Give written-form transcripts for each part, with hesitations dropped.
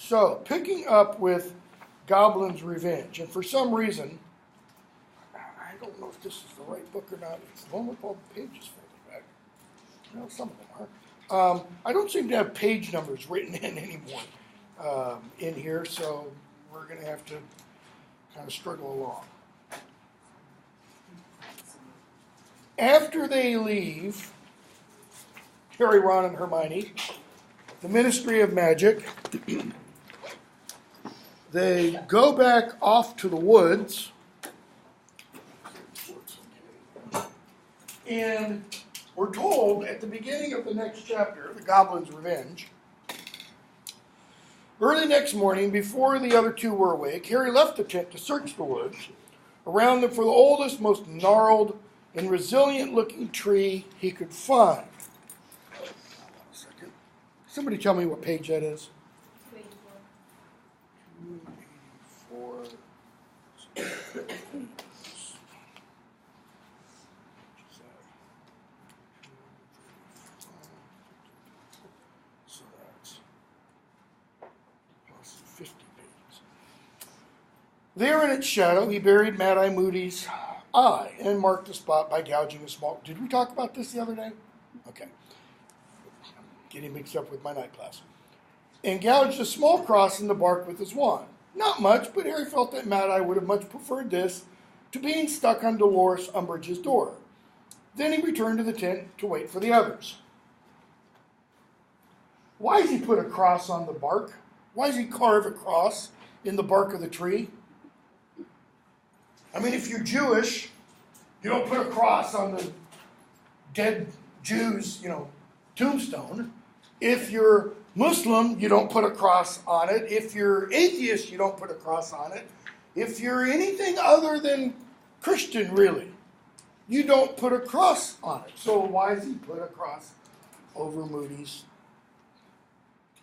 So, picking up with Goblin's Revenge, and for some reason, I don't know if this is the right book or not. It's the one with all the pages folded back. Well, some of them are. I don't seem to have page numbers written in anymore in here, so we're going to have to kind of struggle along. After they leave Harry, Ron, and Hermione, the Ministry of Magic, they go back off to the woods, and we're told at the beginning of the next chapter, The Goblin's Revenge, early next morning, before the other two were awake, Harry left the tent to search the woods around them for the oldest, most gnarled, and resilient-looking tree he could find. Somebody tell me what page that is. 284. So that's plus 50 pages. There in its shadow, he buried Mad-Eye Moody's eye and marked the spot by gouging a small... Did we talk about this the other day? Okay. Getting mixed up with my night class. And gouged a small cross in the bark with his wand. Not much, but Harry felt that Mad-Eye would have much preferred this to being stuck on Dolores Umbridge's door. Then he returned to the tent to wait for the others. Why does he put a cross on the bark? Why does he carve a cross in the bark of the tree? I mean, if you're Jewish, you don't put a cross on the dead Jews, tombstone. If you're Muslim, you don't put a cross on it. If you're atheist, you don't put a cross on it. If you're anything other than Christian, really, you don't put a cross on it. So why does he put a cross over Moody's?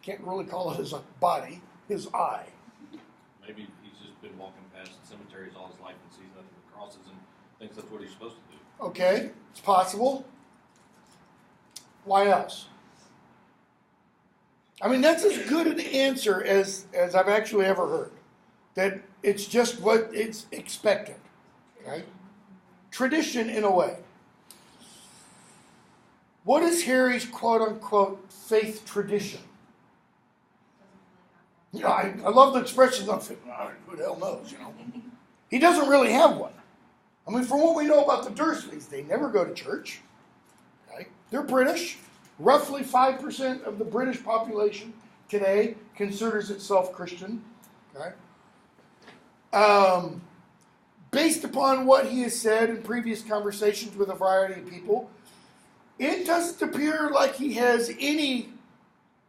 Can't really call it his body, his eye. Maybe he's just been walking past cemeteries all his life and sees nothing but crosses and thinks that's what he's supposed to do. Okay, it's possible. Why else? I mean, that's as good an answer as I've actually ever heard. That it's just what it's expected. Okay? Tradition in a way. What is Harry's quote-unquote faith tradition? I love the expressions of who the hell knows, He doesn't really have one. I mean, from what we know about the Dursleys, they never go to church. Okay? They're British. Roughly 5% of the British population today considers itself Christian. Okay? Based upon what he has said in previous conversations with a variety of people, it doesn't appear like he has any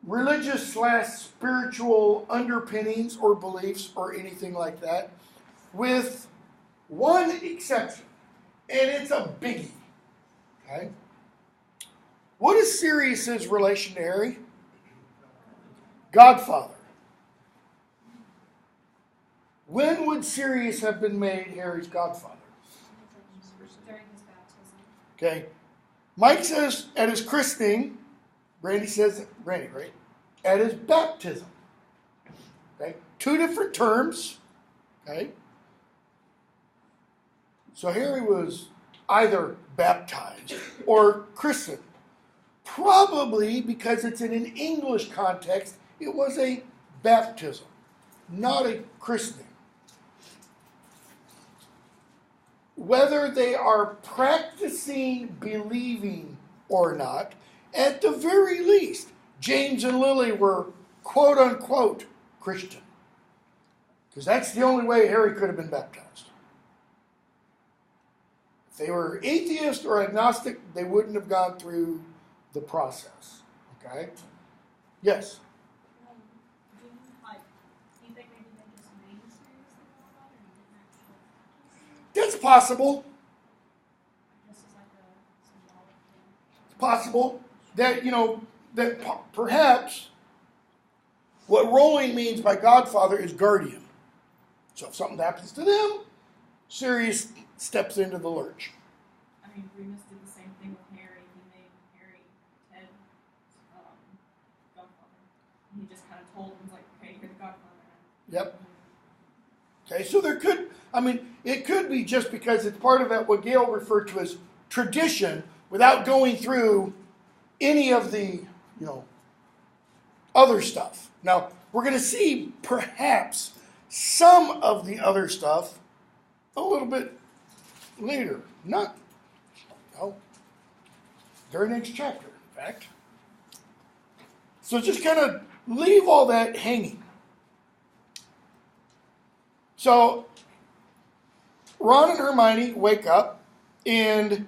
religious/spiritual underpinnings or beliefs or anything like that, with one exception, and it's a biggie. Okay? What is Sirius's relation to Harry? Godfather. When would Sirius have been made Harry's godfather? During his baptism. Okay. Mike says at his christening. Randy says, right? At his baptism. Okay. Two different terms. Okay. So Harry was either baptized or christened. Probably because it's in an English context, it was a baptism, not a christening. Whether they are practicing believing or not, at the very least, James and Lily were quote-unquote Christian. Because that's the only way Harry could have been baptized. If they were atheist or agnostic, they wouldn't have gone through the process. Okay? Yes? Do you think maybe they just made a series like all that, or you didn't actually? That's possible. This is like a symbolic thing. It's possible that, that perhaps what Rowling means by godfather is guardian. So if something happens to them, Sirius steps into the lurch. I mean, Remus did the same thing with Harry. He made Harry Ted godfather. And he just kind of told him, okay, you're the Yep. Okay, so it could be just because it's part of that what Gail referred to as tradition without going through any of the, other stuff. Now, we're going to see perhaps some of the other stuff a little bit later. Very next chapter, in fact. So just kind of leave all that hanging. So, Ron and Hermione wake up, and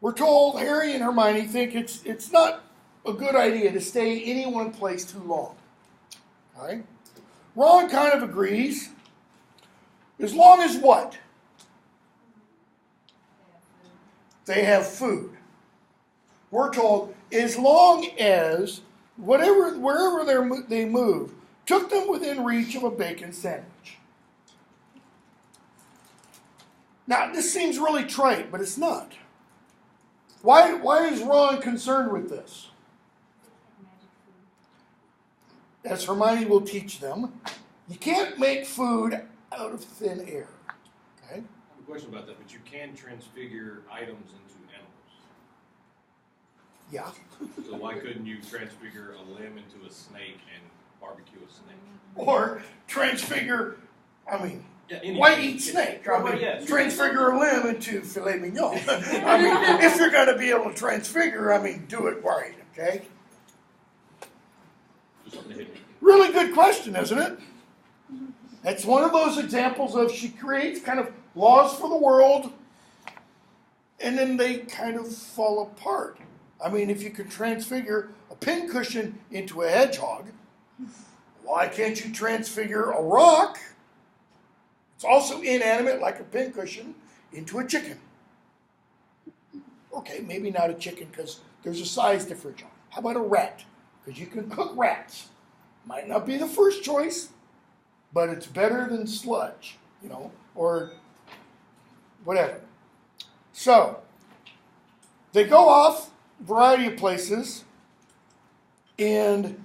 we're told Harry and Hermione think it's not a good idea to stay any one place too long. Okay? Ron kind of agrees. As long as what? They have food. We're told as long as wherever they move took them within reach of a bacon sandwich. Now, this seems really trite, but it's not. Why is Ron concerned with this? As Hermione will teach them, you can't make food out of thin air. Okay? I have a question about that, but you can transfigure items into animals. Yeah. So why couldn't you transfigure a limb into a snake and barbecue a snake? Or transfigure, Yeah, why eat snake? Transfigure a limb into filet mignon. If you're going to be able to transfigure, do it right, okay? Really good question, isn't it? That's one of those examples of she creates kind of laws for the world, and then they kind of fall apart. If you could transfigure a pincushion into a hedgehog, why can't you transfigure a rock? It's also inanimate, like a pincushion, into a chicken. Okay, maybe not a chicken because there's a size differential. How about a rat? Because you can cook rats. Might not be the first choice, but it's better than sludge, or whatever. So, they go off a variety of places, and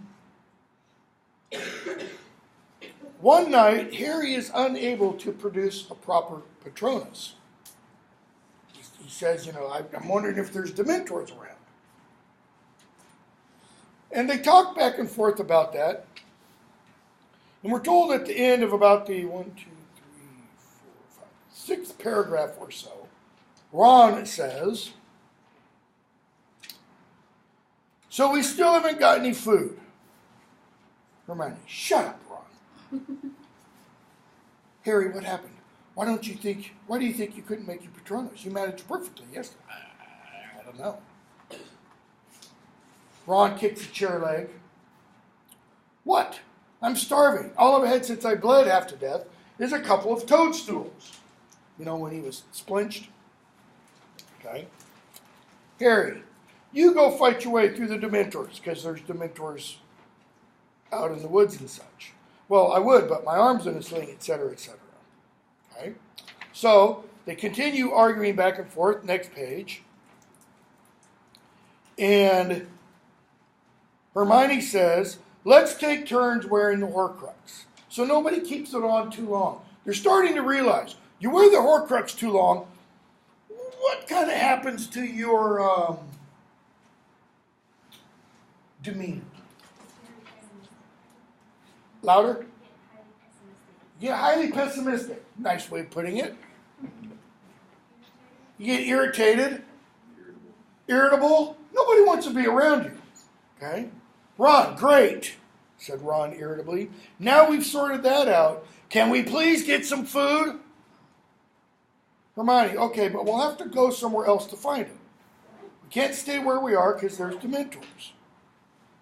one night, Harry is unable to produce a proper Patronus. He says, I'm wondering if there's Dementors around. And they talk back and forth about that. And we're told at the end of about the 6th paragraph or so, Ron says, so we still haven't got any food. Hermione, shut up, Ron. Harry, what happened? Why do you think you couldn't make your Patronus? You managed perfectly yesterday. I don't know. Ron kicks a chair leg. What? I'm starving. All I've had since I bled half to death is a couple of toadstools. When he was splinched. Okay. Harry, you go fight your way through the Dementors, because there's Dementors out in the woods and such. Well, I would, but my arm's in a sling, etc., etc. Okay? So, they continue arguing back and forth. Next page. And Hermione says, let's take turns wearing the Horcrux. So nobody keeps it on too long. They're starting to realize, you wear the Horcrux too long, what kind of happens to your demeanor? Louder? Yeah, highly pessimistic. Nice way of putting it. You get irritated. Irritable. Nobody wants to be around you. Okay? Ron, great, said Ron irritably. Now we've sorted that out. Can we please get some food? Hermione, okay, but we'll have to go somewhere else to find it. We can't stay where we are because there's Dementors.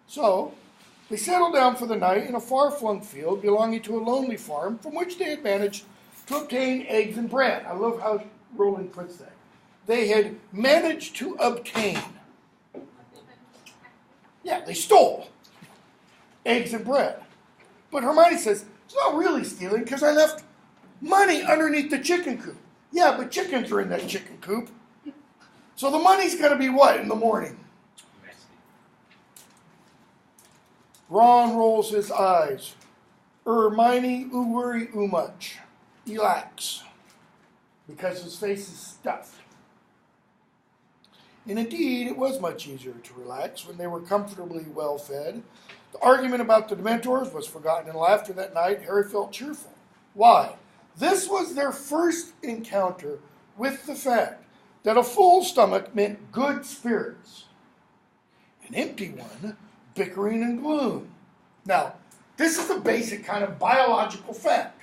So, they settled down for the night in a far-flung field belonging to a lonely farm from which they had managed to obtain eggs and bread. I love how Rowling puts that. They had managed to obtain. Yeah, they stole eggs and bread. But Hermione says, it's not really stealing because I left money underneath the chicken coop. Yeah, but chickens are in that chicken coop. So the money's going to be what in the morning? Ron rolls his eyes. Hermione worry much. Relax. Because his face is stuffed. And indeed, it was much easier to relax when they were comfortably well fed. The argument about the Dementors was forgotten in laughter that night. Harry felt cheerful. Why? This was their first encounter with the fact that a full stomach meant good spirits. An empty one, bickering and gloom. Now, this is a basic kind of biological fact.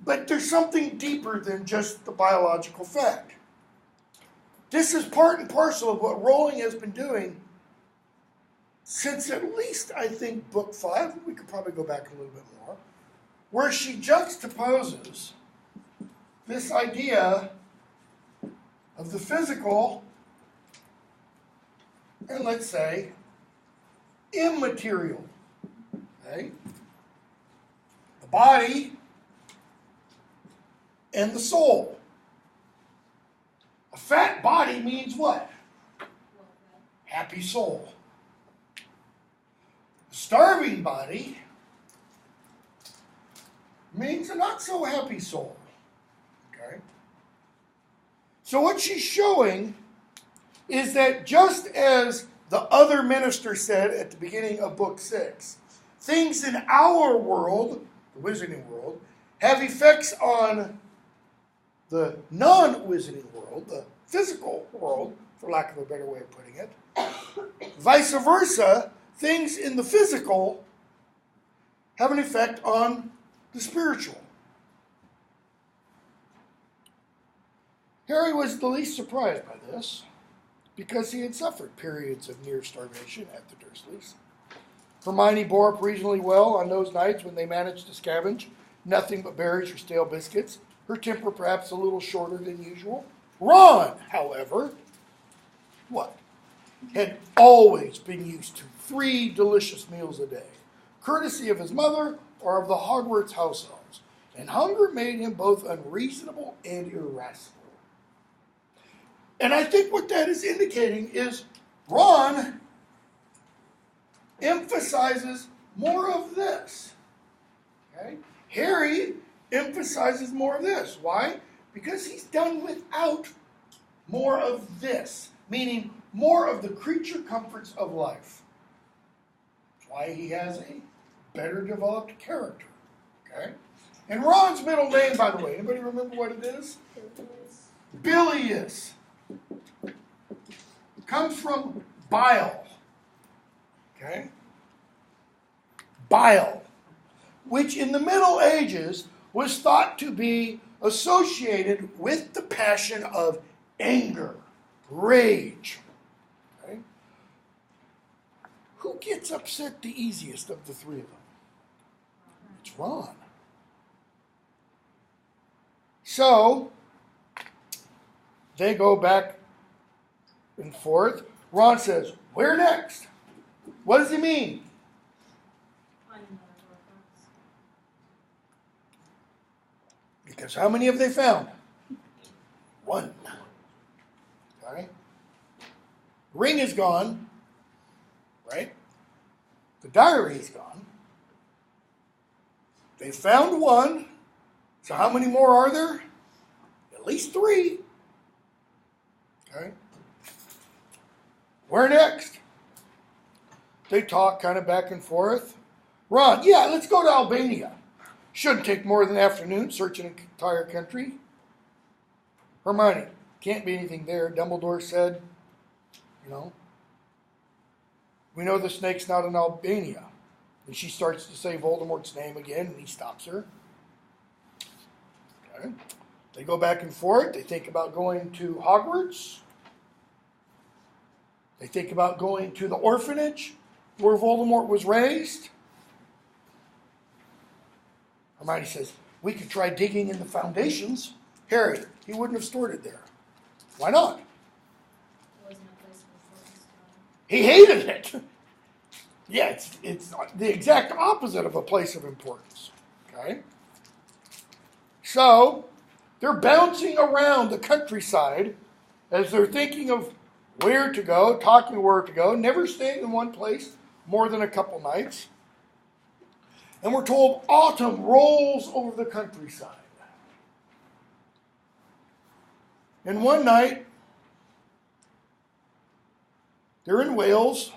But there's something deeper than just the biological fact. This is part and parcel of what Rowling has been doing since at least, I think, book 5. We could probably go back a little bit more. Where she juxtaposes this idea of the physical and, let's say, immaterial. Okay? The body and the soul. A fat body means what? Happy soul. A starving body means a not so happy soul. Okay? So what she's showing is that just as the other minister said at the beginning of book 6, things in our world, the wizarding world, have effects on the non-wizarding world, the physical world, for lack of a better way of putting it. Vice versa, things in the physical have an effect on the spiritual. Harry was the least surprised by this because he had suffered periods of near starvation at the Dursleys. Hermione bore up reasonably well on those nights when they managed to scavenge nothing but berries or stale biscuits, her temper perhaps a little shorter than usual. Ron, however, what? Had always been used to 3 delicious meals a day, courtesy of his mother or of the Hogwarts house elves, and hunger made him both unreasonable and irascible. And I think what that is indicating is Ron emphasizes more of this. Okay? Harry emphasizes more of this. Why? Because he's done without more of this, meaning more of the creature comforts of life. That's why he has a better developed character. Okay? And Ron's middle name, by the way, anybody remember what it is? Bilious. Comes from bile. Okay? Bile, which in the Middle Ages was thought to be associated with the passion of anger, rage. Okay? Who gets upset the easiest of the 3 of them? It's Ron. So, they go back and forth. Ron says, "Where next?" What does he mean? Because how many have they found? 1. Okay. Ring is gone, right? The diary is gone. They found 1. So how many more are there? At least 3. Okay. Where next? They talk kind of back and forth. Ron, yeah, let's go to Albania. Shouldn't take more than an afternoon searching an entire country. Hermione, can't be anything there. Dumbledore said, we know the snake's not in Albania. And she starts to say Voldemort's name again, and he stops her. Okay. They go back and forth. They think about going to Hogwarts. They think about going to the orphanage where Voldemort was raised. Hermione says, we could try digging in the foundations. Harry, he wouldn't have stored it there. Why not? He hated it. Yeah, it's the exact opposite of a place of importance. Okay? So, they're bouncing around the countryside as they're thinking of where to go, talking where to go, never staying in one place more than a couple nights. And we're told autumn rolls over the countryside. And one night, they're in Wales,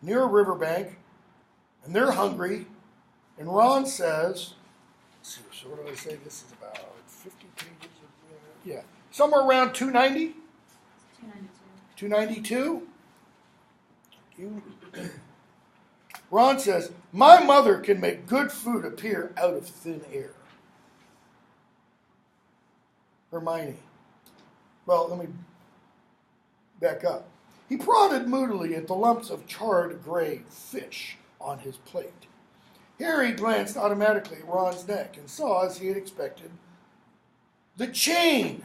near a riverbank, and they're hungry. And Ron says, let's see, so what do I say this is about? 50 pages of, yeah, somewhere around 290? 292. Ron says, my mother can make good food appear out of thin air. Hermione. Well, let me back up. He prodded moodily at the lumps of charred gray fish on his plate. Harry glanced automatically at Ron's neck and saw, as he had expected, the chain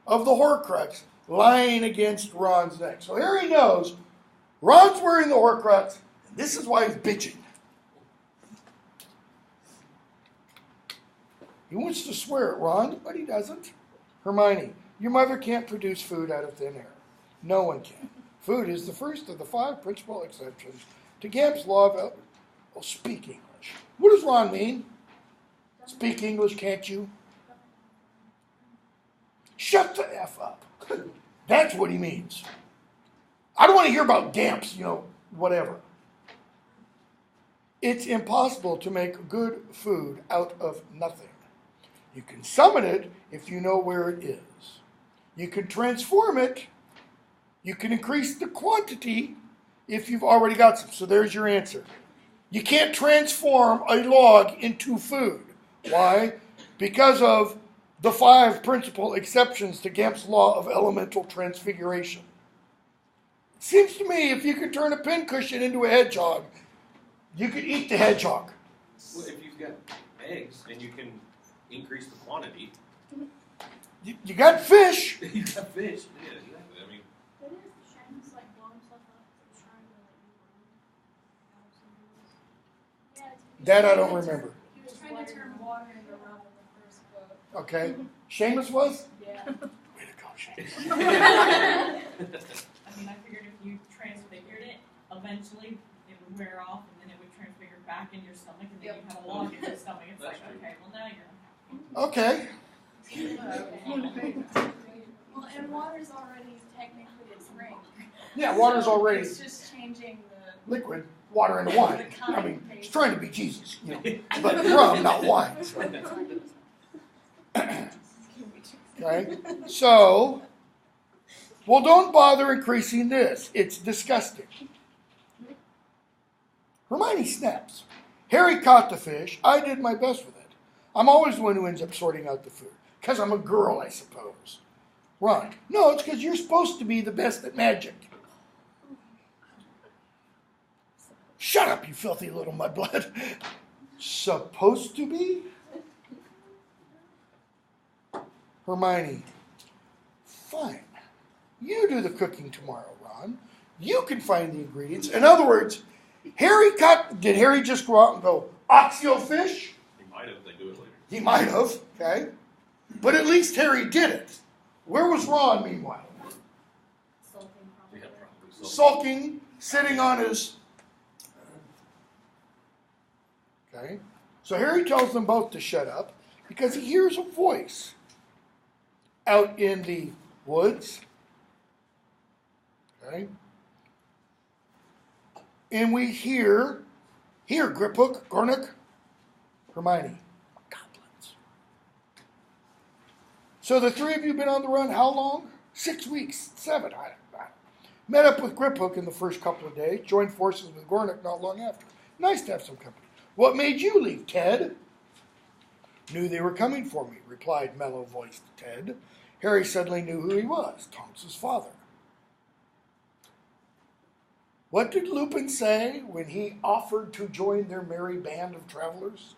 of the Horcrux lying against Ron's neck. So Harry knows Ron's wearing the Horcrux, and this is why he's bitching. He wants to swear at Ron, but he doesn't. Hermione, your mother can't produce food out of thin air. No one can. Food is the first of the 5 principal exceptions to Gamp's law of speak English. What does Ron mean? Speak English, can't you? Shut the F up. That's what he means. I don't want to hear about Gamps, whatever. It's impossible to make good food out of nothing. You can summon it if you know where it is. You can transform it. You can increase the quantity if you've already got some. So there's your answer. You can't transform a log into food. Why? Because of the 5 principal exceptions to Gamp's law of elemental transfiguration. It seems to me if you could turn a pincushion into a hedgehog, you could eat the hedgehog. Well, if you've got eggs and you can increase the quantity. You got fish. You got fish. Yeah, exactly. I mean, That is the Shamus like blow himself up and trying to like yeah, That I don't remember. he was trying to turn water into rum in the first book. Okay. Seamus was? Yeah. Way to go, Seamus. I mean, I figured if you transfigured it, eventually it would wear off and then it would transfigure back in your stomach and then you'd have a log in your stomach. It's like, okay, well now you're unhappy. Okay. Well, and water's already technically a drink. Yeah, water's So already It's just changing the. liquid, water into wine. I mean, it's trying to be Jesus, but rum, not wine. So. Okay, so, well, don't bother increasing this. It's disgusting. Hermione snaps. Harry caught the fish. I did my best with it. I'm always the one who ends up sorting out the food. Because I'm a girl, I suppose. Ron, no, it's because you're supposed to be the best at magic. Shut up, you filthy little mudblood. Supposed to be? Hermione, fine. You do the cooking tomorrow, Ron. You can find the ingredients. In other words, did Harry just go out and go, oxio fish? he might if they do it later. He might have, okay? But at least Harry did it. Where was Ron, meanwhile? Sulking probably. Yeah, probably so. Sulking, sitting on his... Okay? So Harry tells them both to shut up because he hears a voice out in the woods. Okay? And we hear Griphook, Gornick, Hermione. Goblins. So the 3 of you been on the run how long? 6 weeks, 7. I met up with Griphook in the first couple of days, joined forces with Gornick not long after. Nice to have some company. What made you leave, Ted? Knew they were coming for me, replied mellow-voiced Ted. Harry suddenly knew who he was, Tonks's father. What did Lupin say when he offered to join their merry band of travelers?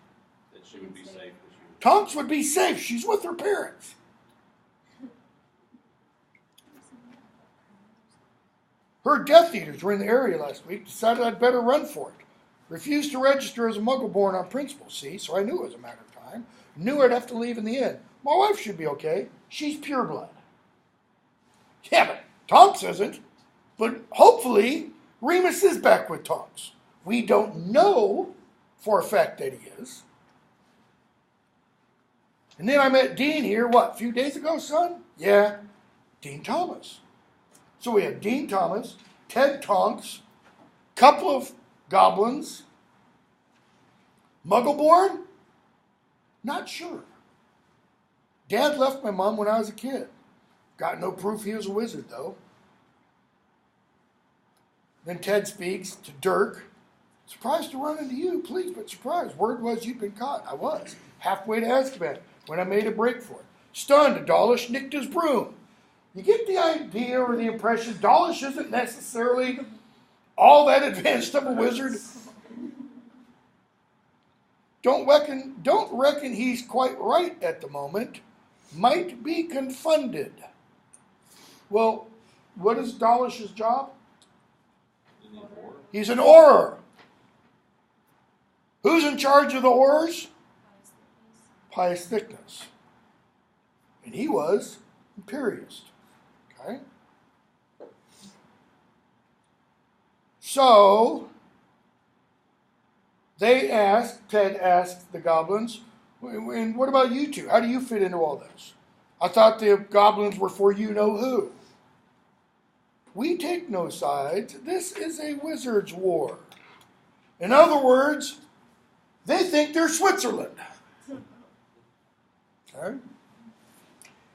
That she would be safe. Tonks would be safe. She's with her parents. Her Death Eaters were in the area last week. Decided I'd better run for it. Refused to register as a Muggle born on principle, see? So I knew it was a matter of time. Knew I'd have to leave in the end. My wife should be okay. She's pureblood. Yeah, but Tonks isn't. But hopefully, Remus is back with Tonks. We don't know for a fact that he is. And then I met Dean here, a few days ago, son? Yeah, Dean Thomas. So we have Dean Thomas, Ted Tonks, couple of goblins, Muggleborn? Not sure. Dad left my mom when I was a kid. Got no proof he was a wizard, though. Then Ted speaks to Dirk. Surprised to run into you, please, but surprised. Word was you'd been caught. I was. Halfway to Azkaban when I made a break for it. Stunned, Dawlish nicked his broom. You get the idea or the impression Dawlish isn't necessarily all that advanced of a wizard. Don't reckon he's quite right at the moment. Might be confounded. Well, what is Dawlish's job? He's an Auror. Who's in charge of the Aurors? Pious Thickness. And he was Imperiist. Okay? So, Ted asked the goblins, and what about you two? How do you fit into all this? I thought the goblins were for you-know-who. We take no sides. This is a wizard's war. In other words, they think they're Switzerland. Okay?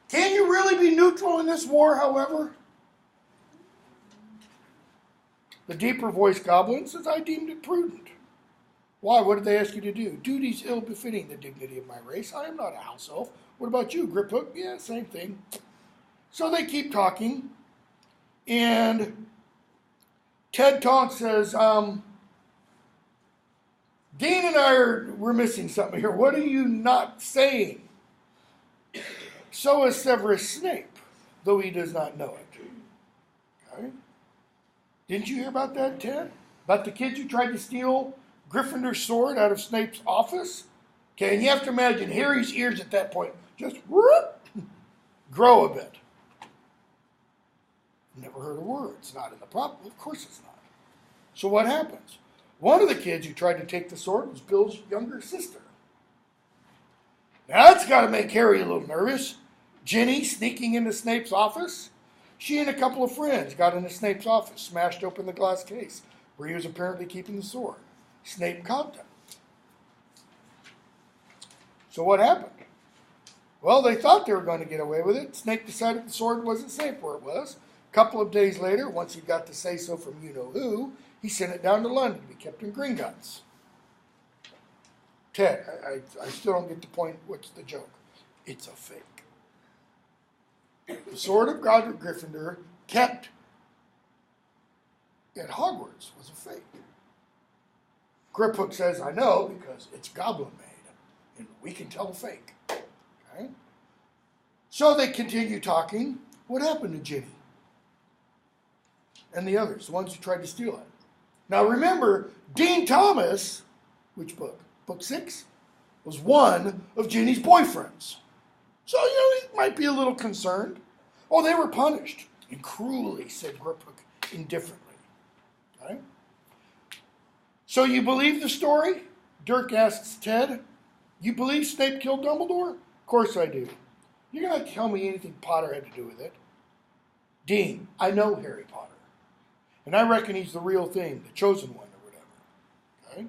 Can you really be neutral in this war, however? The deeper voiced goblin says, I deemed it prudent. Why? What did they ask you to do? Duties ill-befitting the dignity of my race. I am not a house elf. What about you, Griphook? Yeah, same thing. So they keep talking. And Ted Tonks says, Dean and we're missing something here. What are you not saying? So is Severus Snape, though he does not know it. Okay? Didn't you hear about that, Ted? About the kids who tried to steal Gryffindor's sword out of Snape's office? Okay, and you have to imagine Harry's ears at that point just whoop, grow a bit. Never heard a word. It's not in the prop. Of course it's not. So what happens? One of the kids who tried to take the sword was Bill's younger sister. Now that's got to make Harry a little nervous. Ginny sneaking into Snape's office. She and a couple of friends got into Snape's office, smashed open the glass case where he was apparently keeping the sword. Snape caught them. So what happened? Well, they thought they were going to get away with it. Snape decided the sword wasn't safe where it was. A couple of days later, once he got the say-so from you-know-who, he sent it down to London to be kept in Gringotts. Ted, I still don't get the point. What's the joke? It's a fake. The sword of Godric Gryffindor kept at Hogwarts was a fake. Griphook says, I know, because it's goblin-made, and we can tell a fake. Okay? So they continue talking. What happened to Ginny? And the others, the ones who tried to steal it. Now remember, Dean Thomas, which book? Book 6? Was one of Ginny's boyfriends. So, he might be a little concerned. Oh, they were punished. And cruelly, said Griphook indifferently. Okay? So you believe the story? Dirk asks Ted. You believe Snape killed Dumbledore? Of course I do. You're going to tell me anything Potter had to do with it. Dean, I know Harry Potter. And I reckon he's the real thing, the chosen one or whatever. Okay?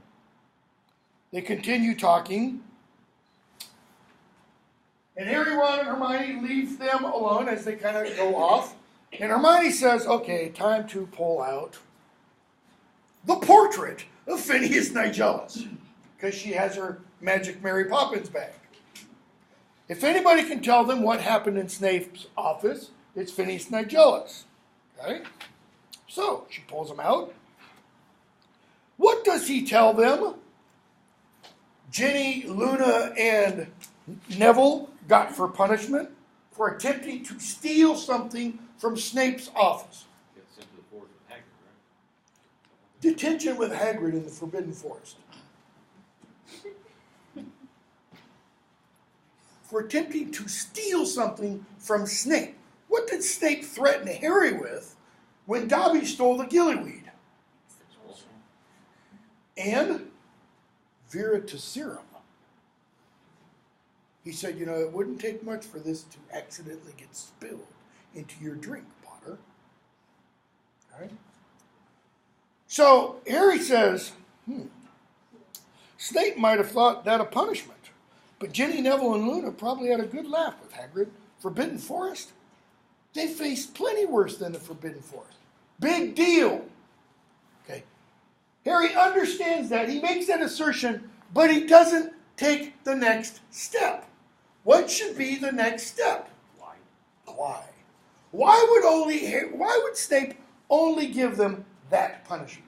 They continue talking. And Harry, Ron, and Hermione leave them alone as they kind of go off. And Hermione says, okay, time to pull out the portrait of Phineas Nigellus. Because she has her magic Mary Poppins bag. If anybody can tell them what happened in Snape's office, it's Phineas Nigellus. Okay? So, she pulls him out. What does he tell them? Ginny, Luna, and Neville got for punishment for attempting to steal something from Snape's office. Get sent to the forest with Hagrid, right? Detention with Hagrid in the Forbidden Forest. For attempting to steal something from Snape. What did Snape threaten Harry with when Dobby stole the gillyweed? And Veritaserum. He said, it wouldn't take much for this to accidentally get spilled into your drink, Potter. All right? So Harry says, Snape might have thought that a punishment, but Ginny, Neville, and Luna probably had a good laugh with Hagrid. Forbidden Forest? They faced plenty worse than the Forbidden Forest. Big deal. Okay. Harry understands that. He makes that assertion, but he doesn't take the next step. What should be the next step? Why? Why would Snape only give them that punishment?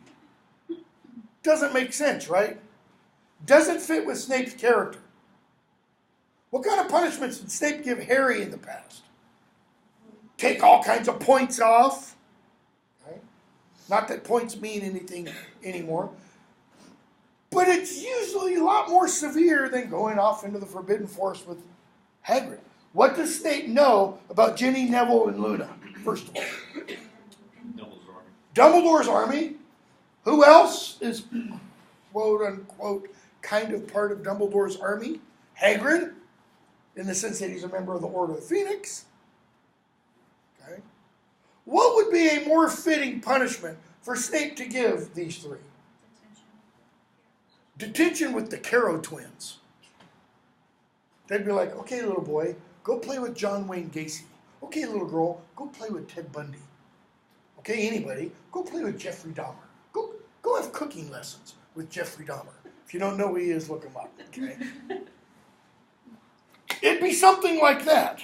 Doesn't make sense, right? Doesn't fit with Snape's character. What kind of punishments did Snape give Harry in the past? Take all kinds of points off. Right? Not that points mean anything anymore. But it's usually a lot more severe than going off into the Forbidden Forest with Hagrid. What does Snape know about Ginny, Neville, and Luna, first of all? Dumbledore's army. Who else is, quote unquote, kind of part of Dumbledore's army? Hagrid, in the sense that he's a member of the Order of the Phoenix. Okay. What would be a more fitting punishment for Snape to give these three? Detention with the Caro twins. They'd be like, okay, little boy, go play with John Wayne Gacy. Okay, little girl, go play with Ted Bundy. Okay, anybody, go play with Jeffrey Dahmer. Go have cooking lessons with Jeffrey Dahmer. If you don't know who he is, look him up. Okay? It'd be something like that.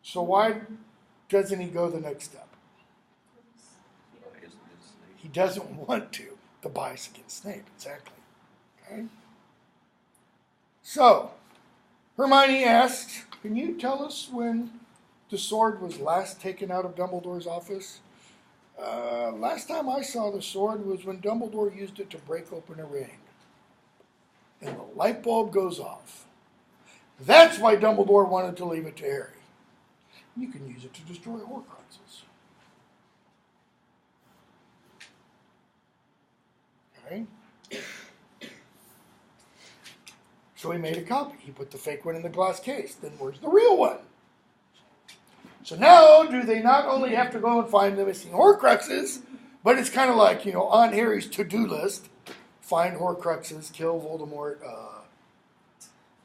So why doesn't he go the next step? He doesn't want to. The bias against Snape, exactly. Okay. So, Hermione asks, can you tell us when the sword was last taken out of Dumbledore's office? Last time I saw the sword was when Dumbledore used it to break open a ring. And the light bulb goes off. That's why Dumbledore wanted to leave it to Harry. You can use it to destroy Horcruxes. Okay? So he made a copy. He put the fake one in the glass case. Then where's the real one? So now, do they not only have to go and find the missing Horcruxes, but it's kind of like, on Harry's to-do list, find Horcruxes, kill Voldemort,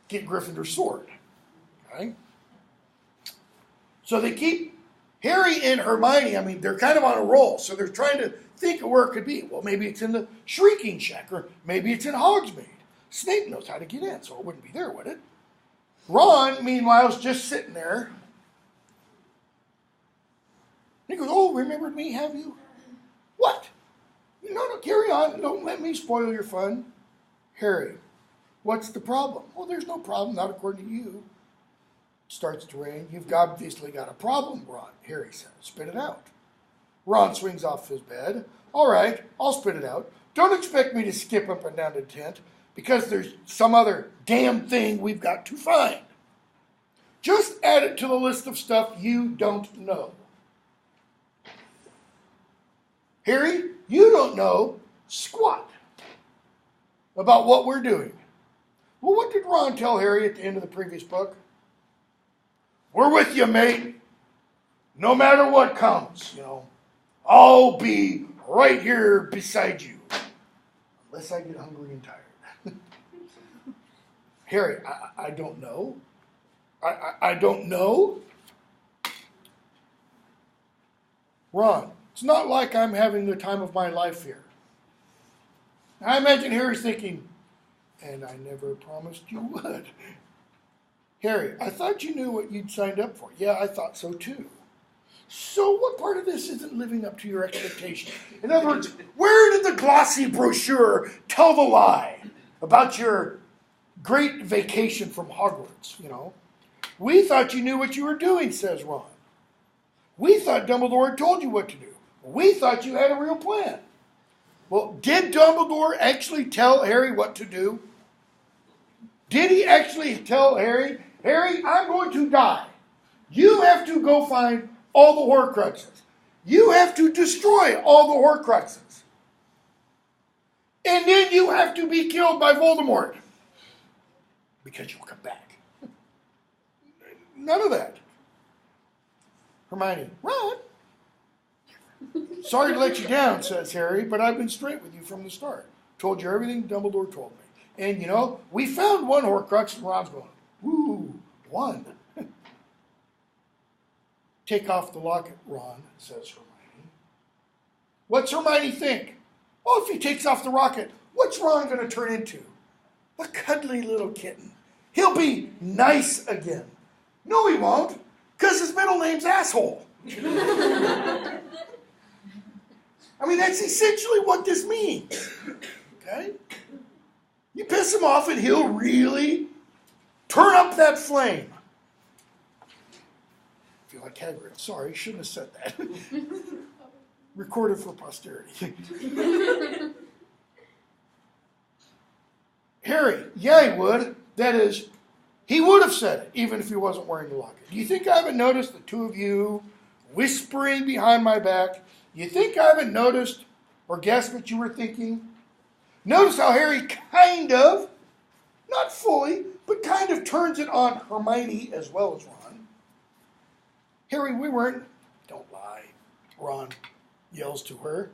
get Gryffindor's sword. Okay? So they keep Harry and Hermione, they're kind of on a roll, so they're trying to think of where it could be. Well, maybe it's in the Shrieking Shack, or maybe it's in Hogsmeade. Snape knows how to get in, so it wouldn't be there, would it? Ron, meanwhile, is just sitting there. He goes, oh, remembered me, have you? What? No, carry on. Don't let me spoil your fun. Harry, what's the problem? Well, there's no problem, not according to you. It starts to rain. You've obviously got a problem, Ron, Harry says. Spit it out. Ron swings off his bed. All right, I'll spit it out. Don't expect me to skip up and down the tent because there's some other damn thing we've got to find. Just add it to the list of stuff you don't know. Harry, you don't know squat about what we're doing. Well, what did Ron tell Harry at the end of the previous book? We're with you, mate. No matter what comes, I'll be right here beside you. Unless I get hungry and tired. Harry, I don't know. I don't know. Ron, it's not like I'm having the time of my life here. I imagine Harry's thinking, and I never promised you would. Harry, I thought you knew what you'd signed up for. Yeah, I thought so too. So what part of this isn't living up to your expectation? In other words, where did the glossy brochure tell the lie about your great vacation from Hogwarts, We thought you knew what you were doing, says Ron. We thought Dumbledore had told you what to do. We thought you had a real plan. Well, did Dumbledore actually tell Harry what to do? Did he actually tell Harry, Harry, I'm going to die. You have to go find all the Horcruxes. You have to destroy all the Horcruxes. And then you have to be killed by Voldemort. Because you'll come back. None of that. Hermione, Ron. Sorry to let you down, says Harry, but I've been straight with you from the start. Told you everything Dumbledore told me. And, you know, we found one Horcrux, and Ron's going, woo, one. Take off the locket, Ron, says Hermione. What's Hermione think? Oh, if he takes off the rocket, what's Ron going to turn into? A cuddly little kitten. He'll be nice again. No, he won't, because his middle name's Asshole. I mean, that's essentially what this means. Okay? You piss him off and he'll really turn up that flame. I feel like Hagrid. Sorry, shouldn't have said that. Recorded for posterity. Harry, yeah, he would. That is, he would have said it, even if he wasn't wearing the locket. Do you think I haven't noticed the two of you whispering behind my back? You think I haven't noticed or guessed what you were thinking? Notice how Harry kind of, not fully, but kind of turns it on Hermione as well as Ron. Harry, we weren't. Don't lie. Ron yells to her.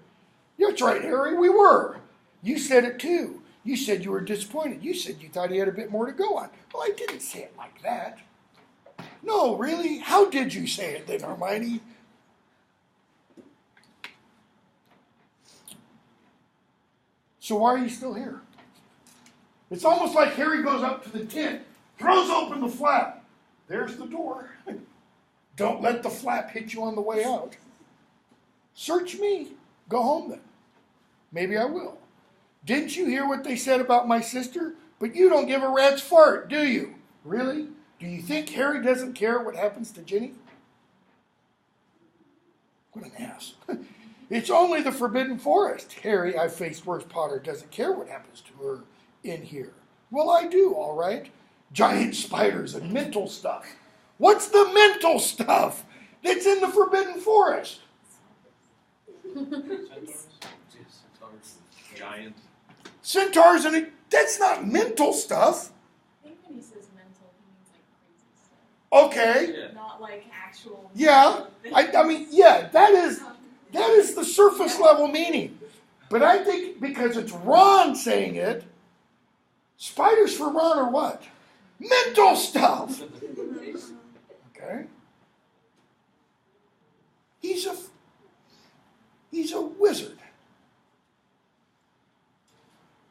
That's right, Harry, we were. You said it too. You said you were disappointed. You said you thought he had a bit more to go on. Well, I didn't say it like that. No, really? How did you say it then, Hermione? So why are you still here? It's almost like Harry goes up to the tent, throws open the flap. There's the door. Don't let the flap hit you on the way out. Search me. Go home then. Maybe I will. Didn't you hear what they said about my sister? But you don't give a rat's fart, do you? Really? Do you think Harry doesn't care what happens to Ginny? What an ass. It's only the Forbidden Forest. Harry, I've faced worse Potter, doesn't care what happens to her in here. Well, I do, all right. Giant spiders and mental stuff. What's the mental stuff that's in the Forbidden Forest? Centaurs, giants. Centaurs, and that's not mental stuff. I think when he says mental, he means like crazy stuff. Okay. Yeah. Not like actual. Yeah. I mean, yeah, that is the surface level meaning. But I think because it's Ron saying it, spiders for Ron are what? Mental stuff. Okay. He's a wizard.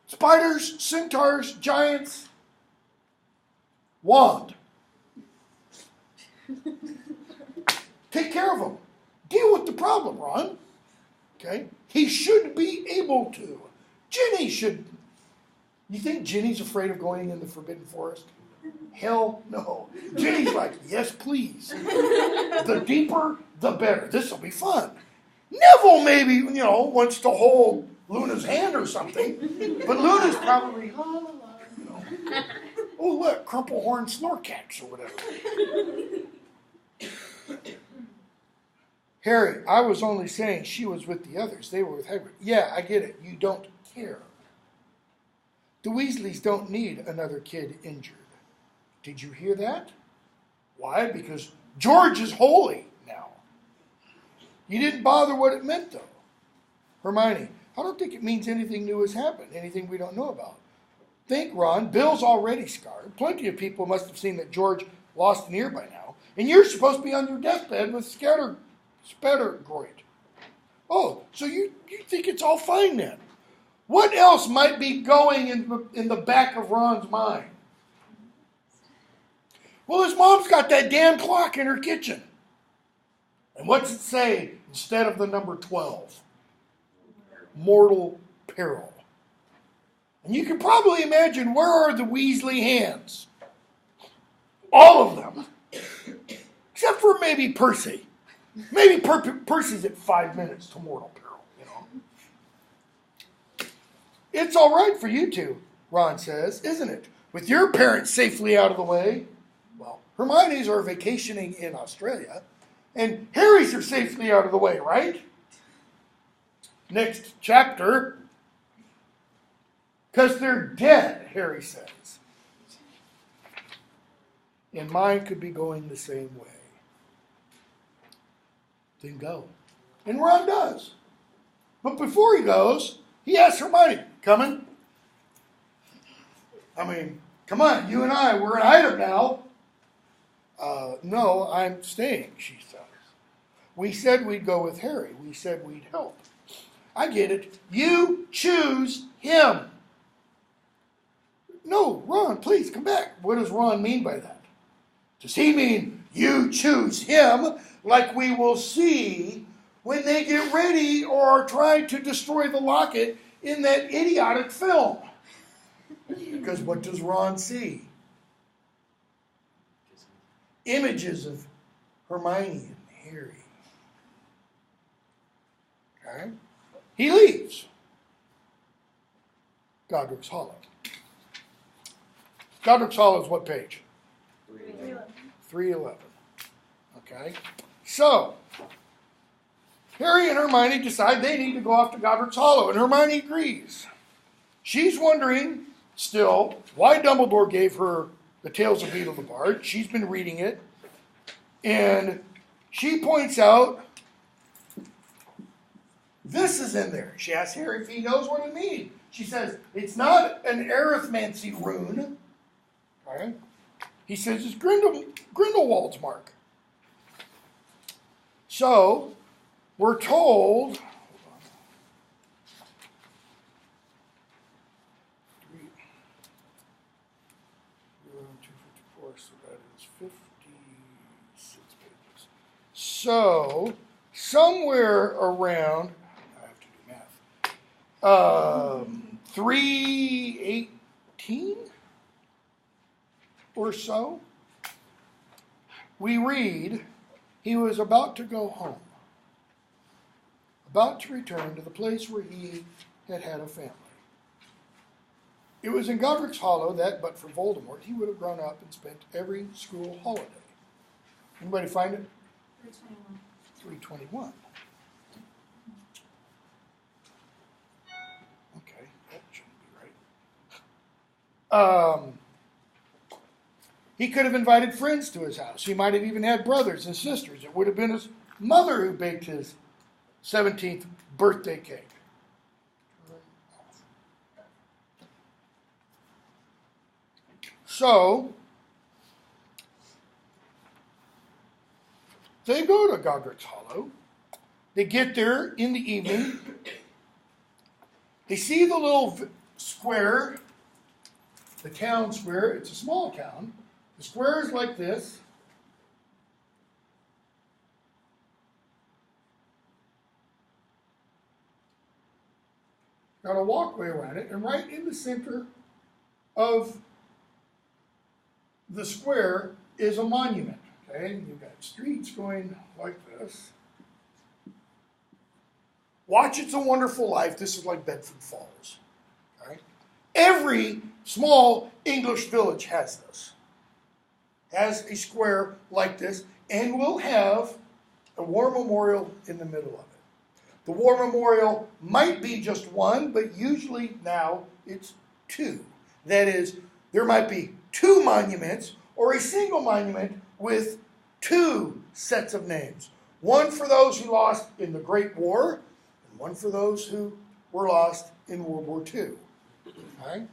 Spiders, centaurs, giants, wand. Take care of them. Deal with the problem, Ron. Okay? He should be able to. Ginny should. You think Ginny's afraid of going in the Forbidden Forest? Hell no. Ginny's like, yes, please. The deeper, the better. This will be fun. Neville maybe, wants to hold Luna's hand or something. But Luna's probably, la, la, la, Oh, look, Crumplehorn Snorkax or whatever. Harry, I was only saying she was with the others. They were with Hagrid. Yeah, I get it. You don't care. The Weasleys don't need another kid injured. Did you hear that? Why? Because George is holy now. You didn't bother what it meant, though. Hermione, I don't think it means anything new has happened, anything we don't know about. Think, Ron, Bill's already scarred. Plenty of people must have seen that George lost an ear by now. And you're supposed to be on your deathbed with Spattergroit. Oh, so you think it's all fine then? What else might be going in the back of Ron's mind? Well, his mom's got that damn clock in her kitchen. And what's it say instead of the number 12? Mortal peril. And you can probably imagine, where are the Weasley hands? All of them. Except for maybe Percy. Maybe Percy's at 5 minutes to mortal peril, It's all right for you two, Ron says, isn't it? With your parents safely out of the way. Well, Hermione's are vacationing in Australia, and Harry's are safely out of the way, right? Next chapter. Because they're dead, Harry says. And mine could be going the same way. Then go. And Ron does. But before he goes, he asks Hermione, coming? I mean, come on, you and I, we're an item now. No, I'm staying, she says. We said we'd go with Harry. We said we'd help. I get it. You choose him. No, Ron, please come back. What does Ron mean by that? Does he mean you choose him, like we will see when they get ready or are trying to destroy the locket in that idiotic film? Because what does Ron see? Images of Hermione and Harry. Okay? He leaves Godric's Hollow. Godric's Hollow is what page? 311. Okay? So, Harry and Hermione decide they need to go off to Godric's Hollow, and Hermione agrees. She's wondering still why Dumbledore gave her the Tales of Beedle the Bard. She's been reading it, and she points out this is in there. She asks Harry if he knows what it means. She says, it's not an arithmancy rune. Okay? He says it's Grindelwald's mark. So, we're told, hold on. 254, so that is 56 pages. So, somewhere around, I have to do math, 318 or so, we read, he was about to go home, about to return to the place where he had had a family. It was in Godric's Hollow that, but for Voldemort, he would have grown up and spent every school holiday. Anybody find it? 321. Okay, that shouldn't be right. He could have invited friends to his house. He might have even had brothers and sisters. It would have been his mother who baked his 17th birthday cake. So, they go to Godric's Hollow. They get there in the evening. They see the little square, the town square. It's a small town. The square is like this. Got a walkway around it, and right in the center of the square is a monument. Okay, you've got streets going like this. Watch It's a Wonderful Life. This is like Bedford Falls. Okay? Every small English village has this. Has a square like this, and will have a war memorial in the middle of it. The war memorial might be just one, but usually now it's two. That is, there might be two monuments or a single monument with two sets of names. One for those who lost in the Great War, and one for those who were lost in World War II. Okay?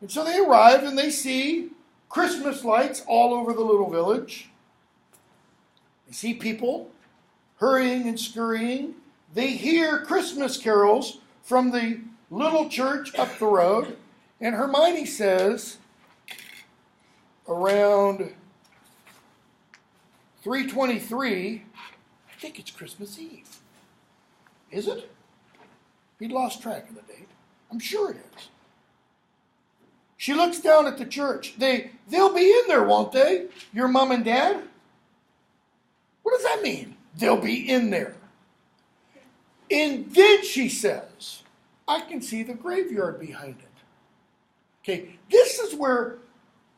And so they arrive and they see Christmas lights all over the little village. They see people hurrying and scurrying. They hear Christmas carols from the little church up the road. And Hermione says, around 3:23, I think it's Christmas Eve. Is it? He'd lost track of the date. I'm sure it is. She looks down at the church. They'll be in there, won't they? Your mom and dad? What does that mean? They'll be in there. And then she says, I can see the graveyard behind it. Okay, this is where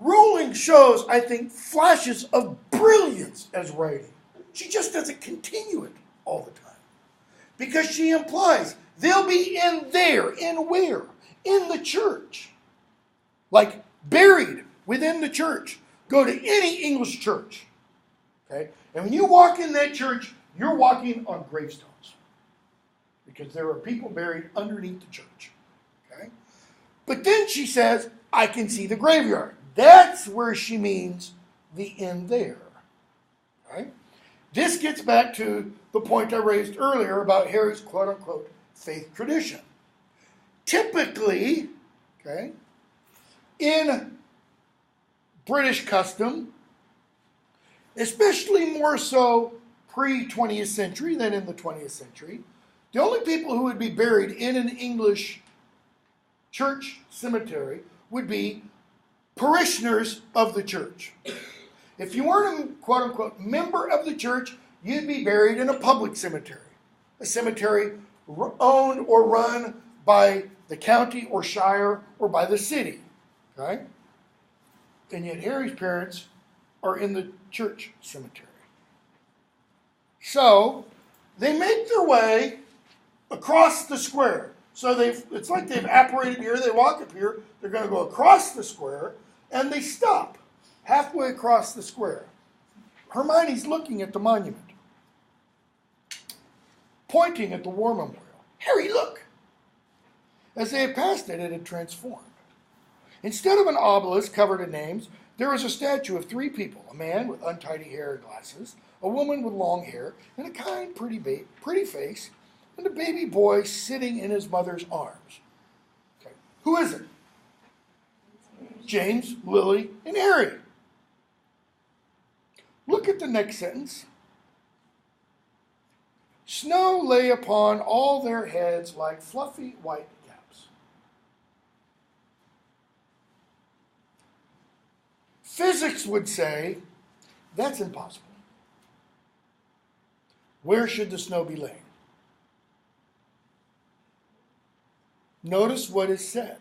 Rowling shows, I think, flashes of brilliance as writing. She just doesn't continue it all the time. Because she implies They'll be in there. In where? In the church. Like buried within the church. Go to any English church. Okay? And when you walk in that church, you're walking on gravestones. Because there are people buried underneath the church. Okay? But then she says, I can see the graveyard. That's where she means the in there. Okay? This gets back to the point I raised earlier about Harry's quote-unquote faith tradition. Typically, okay, in British custom, especially more so pre-20th century than in the 20th century, the only people who would be buried in an English church cemetery would be parishioners of the church. If you weren't a quote-unquote member of the church, you'd be buried in a public cemetery. A cemetery owned or run by the county or shire or by the city. Okay? And yet Harry's parents are in the church cemetery. So, they make their way across the square. So it's like they've apparated here, they walk up here, they're going to go across the square, and they stop halfway across the square. Hermione's looking at the monument, pointing at the war memorial. Harry, look! As they had passed it, it had transformed. Instead of an obelisk covered in names, there was a statue of three people, a man with untidy hair and glasses, a woman with long hair, and a kind, pretty face, and a baby boy sitting in his mother's arms. Okay. Who is it? James, Lily, and Harry. Look at the next sentence. Snow lay upon all their heads like fluffy white caps. Physics would say that's impossible. Where should the snow be laying? Notice what is said.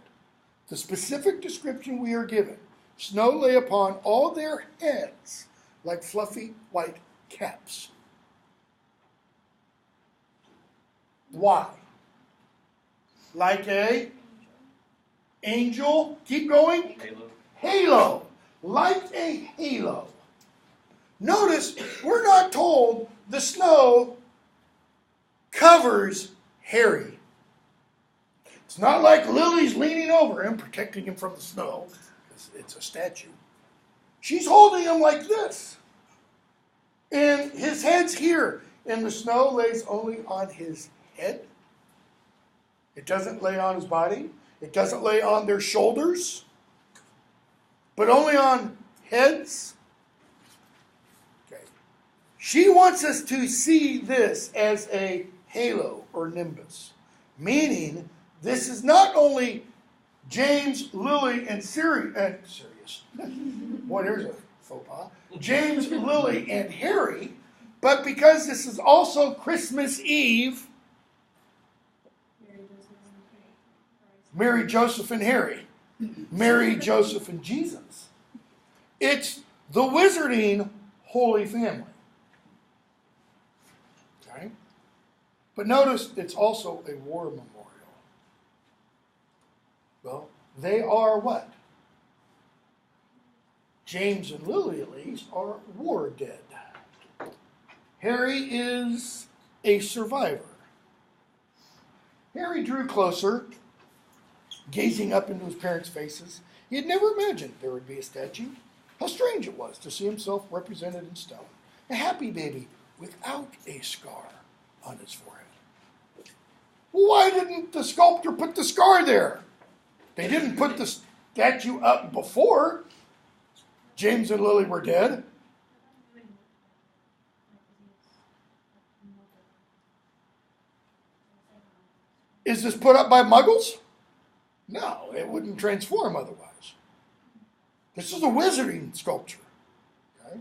The specific description we are given. Snow lay upon all their heads like fluffy white caps. Why? Like a angel. Keep going. Halo. Halo. Like a halo. Notice we're not told the snow covers Harry. It's not like Lily's leaning over him, protecting him from the snow. It's a statue. She's holding him like this. And his head's here. And the snow lays only on his head. It doesn't lay on his body. It doesn't lay on their shoulders. But only on heads. Okay. She wants us to see this as a halo or nimbus. Meaning, this is not only James, Lily, and Sirius. Boy, there's a faux pas. James, Lily, and Harry, but because this is also Christmas Eve, Mary, Joseph, and Harry. Mary, Joseph, and Jesus. It's the Wizarding Holy Family. Okay? But notice it's also a war memorial. Well, they are what? James and Lily, at least, are war dead. Harry is a survivor. Harry drew closer, gazing up into his parents' faces. He had never imagined there would be a statue. How strange it was to see himself represented in stone. A happy baby without a scar on his forehead. Well, why didn't the sculptor put the scar there? They didn't put the statue up before James and Lily were dead. Is this put up by muggles? No, it wouldn't transform otherwise. This is a wizarding sculpture. Okay?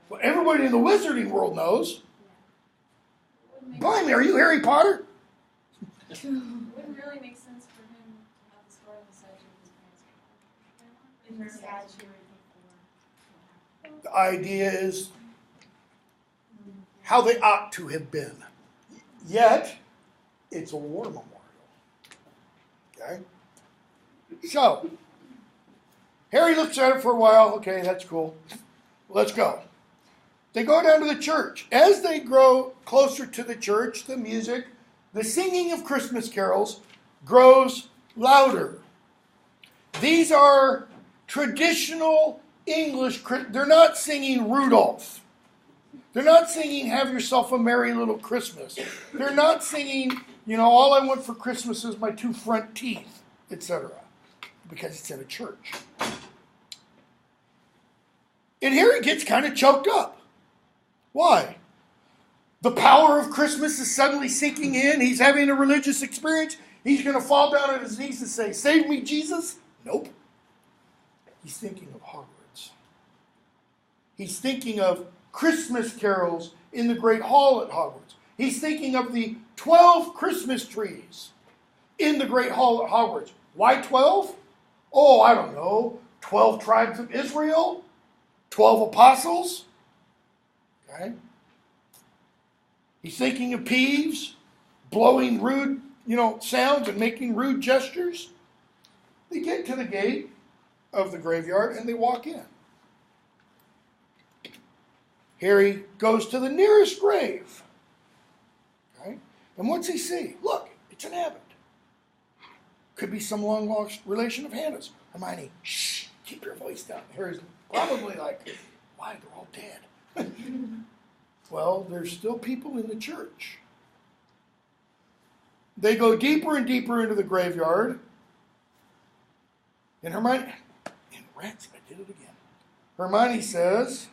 Well, everybody in the wizarding world knows. Blimey, are you Harry Potter? It wouldn't really make sense for him to have the scar on the statue of his parents. In her statue before. The idea is how they ought to have been. Yet, it's a war memorial. Okay? So, Harry looks at it for a while. Okay, that's cool. Let's go. They go down to the church. As they grow closer to the church, the music, the singing of Christmas carols grows louder. These are traditional English. They're not singing Rudolph. They're not singing Have Yourself a Merry Little Christmas. They're not singing, all I want for Christmas is my 2 front teeth, etc. Because it's in a church. And Harry gets kind of choked up. Why? The power of Christmas is suddenly sinking in. He's having a religious experience. He's going to fall down on his knees and say, "Save me, Jesus." Nope. He's thinking of Hogwarts. He's thinking of Christmas carols in the Great Hall at Hogwarts. He's thinking of the 12 Christmas trees in the Great Hall at Hogwarts. Why 12? Oh, I don't know. 12 tribes of Israel? 12 apostles? Okay. He's thinking of Peeves blowing rude, sounds and making rude gestures. They get to the gate of the graveyard and they walk in. Harry goes to the nearest grave. Okay? And what's he see? Look, it's an abbot. Could be some long-lost relation of Hannah's. Hermione, shh, keep your voice down. Harry's probably like, why? They're all dead. Well, there's still people in the church. They go deeper and deeper into the graveyard. And Hermione, and rats, I did it again. Hermione says,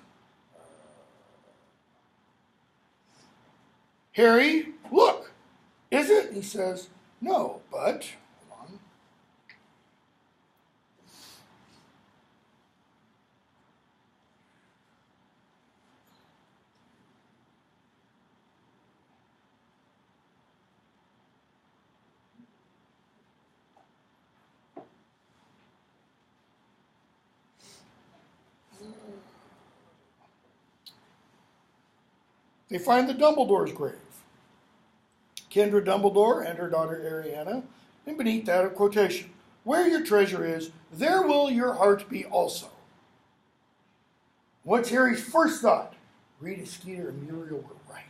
"Harry, look, is it?" He says, "No, but," hold on. They find the Dumbledore's grave. Kendra Dumbledore and her daughter Ariana, and beneath that a quotation. "Where your treasure is, there will your heart be also." What's Harry's first thought? Rita Skeeter and Muriel were right.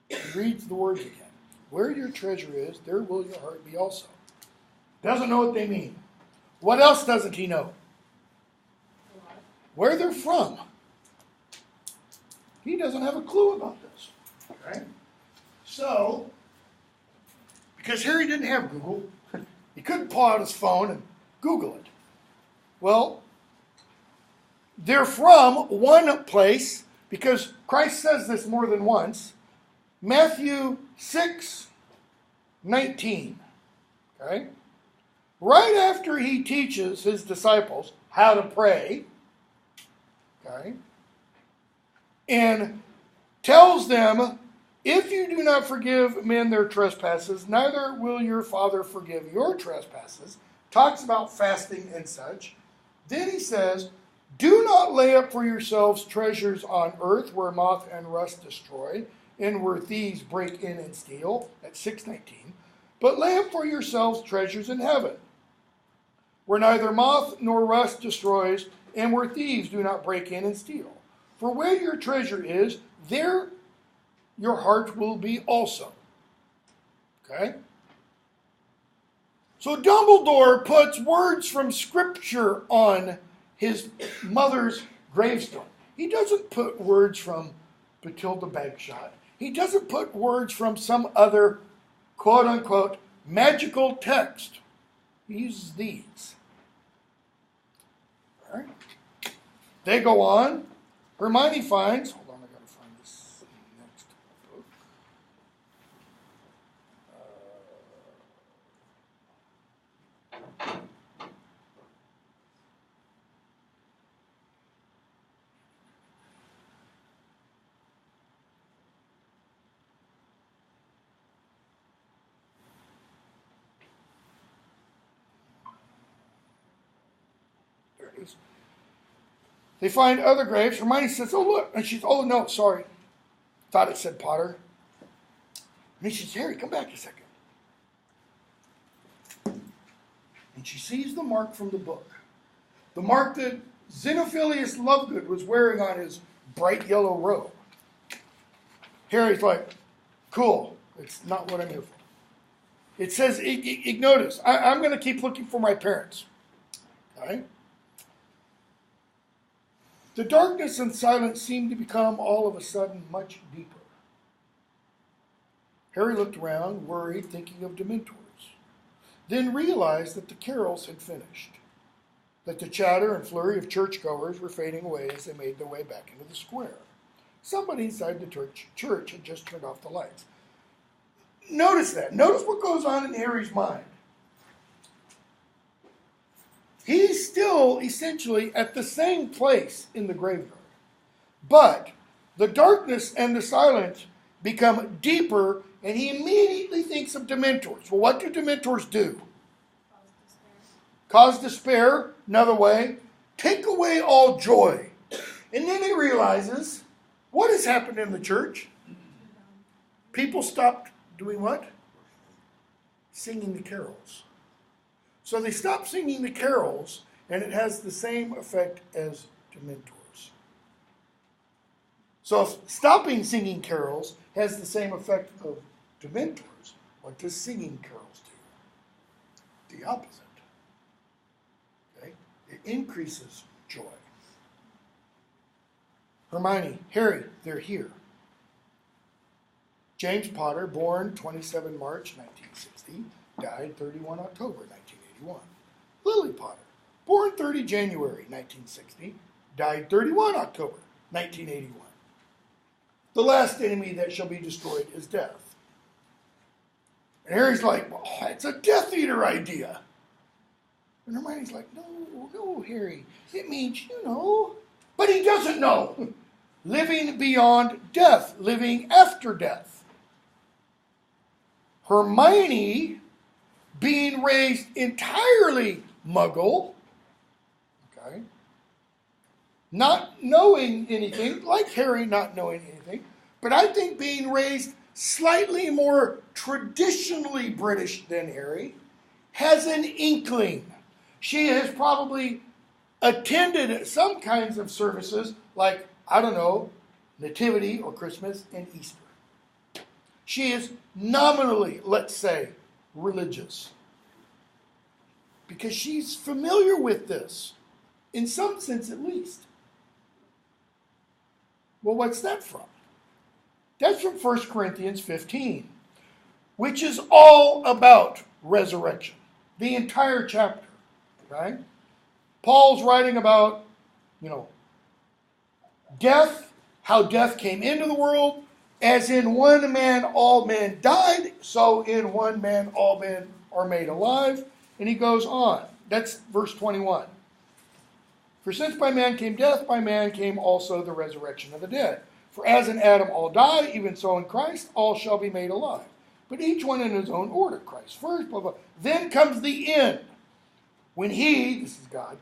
He reads the words again. Where your treasure is, there will your heart be also. Doesn't know what they mean. What else doesn't he know? Where they're from. He doesn't have a clue about this. Okay? So, because Harry didn't have Google, he couldn't pull out his phone and Google it. Well, they're from one place, because Christ says this more than once. Matthew 6:19. Okay? Right after he teaches his disciples how to pray, okay, and tells them, if you do not forgive men their trespasses, neither will your Father forgive your trespasses, talks about fasting and such. Then he says, do not lay up for yourselves treasures on earth where moth and rust destroy, and where thieves break in and steal, at 6:19, but lay up for yourselves treasures in heaven, where neither moth nor rust destroys, and where thieves do not break in and steal. For where your treasure is, there your heart will be also. Okay? So Dumbledore puts words from Scripture on his mother's gravestone. He doesn't put words from Bathilda Bagshot. He doesn't put words from some other quote-unquote magical text. He uses these. All right. They go on. Hermione finds, hold on, I gotta find this next book. There it is. They find other graves. Hermione says, oh, look. And she's, oh, no, sorry. Thought it said Potter. And he says, Harry, come back a second. And she sees the mark from the book. The mark that Xenophilius Lovegood was wearing on his bright yellow robe. Harry's like, cool. It's not what I'm here for. It says, notice, I'm going to keep looking for my parents. All right? The darkness and silence seemed to become all of a sudden much deeper. Harry looked around, worried, thinking of Dementors, then realized that the carols had finished, that the chatter and flurry of churchgoers were fading away as they made their way back into the square. Somebody inside the church had just turned off the lights. Notice that. Notice what goes on in Harry's mind. He's still essentially at the same place in the graveyard. But the darkness and the silence become deeper, and he immediately thinks of Dementors. Well, what do Dementors do? Cause despair. Another way. Take away all joy. And then he realizes, what has happened in the church? People stopped doing what? Singing the carols. So they stop singing the carols, and it has the same effect as Dementors. So if stopping singing carols has the same effect of Dementors, what does singing carols do? The opposite. Okay? It increases joy. Hermione, Harry, they're here. James Potter, born 27 March 1960, died 31 October 1981. Lily Potter, born 30 January 1960, died 31 October 1981. The last enemy that shall be destroyed is death. And Harry's like, well, it's a Death Eater idea. And Hermione's like, no, Harry, it means, But he doesn't know. Living beyond death, living after death. Hermione, being raised entirely Muggle, okay, not knowing anything, like Harry not knowing anything, but I think being raised slightly more traditionally British than Harry, has an inkling. She has probably attended some kinds of services like, I don't know, Nativity or Christmas and Easter. She is nominally, let's say, religious. Because she's familiar with this, in some sense at least. Well, what's that from? That's from 1 Corinthians 15, which is all about resurrection. The entire chapter, right? Paul's writing about, death, how death came into the world. As in one man all men died, so in one man all men are made alive. And he goes on. That's verse 21. For since by man came death, by man came also the resurrection of the dead. For as in Adam all die, even so in Christ all shall be made alive. But each one in his own order. Christ first, blah, blah. Then comes the end. When he, this is God,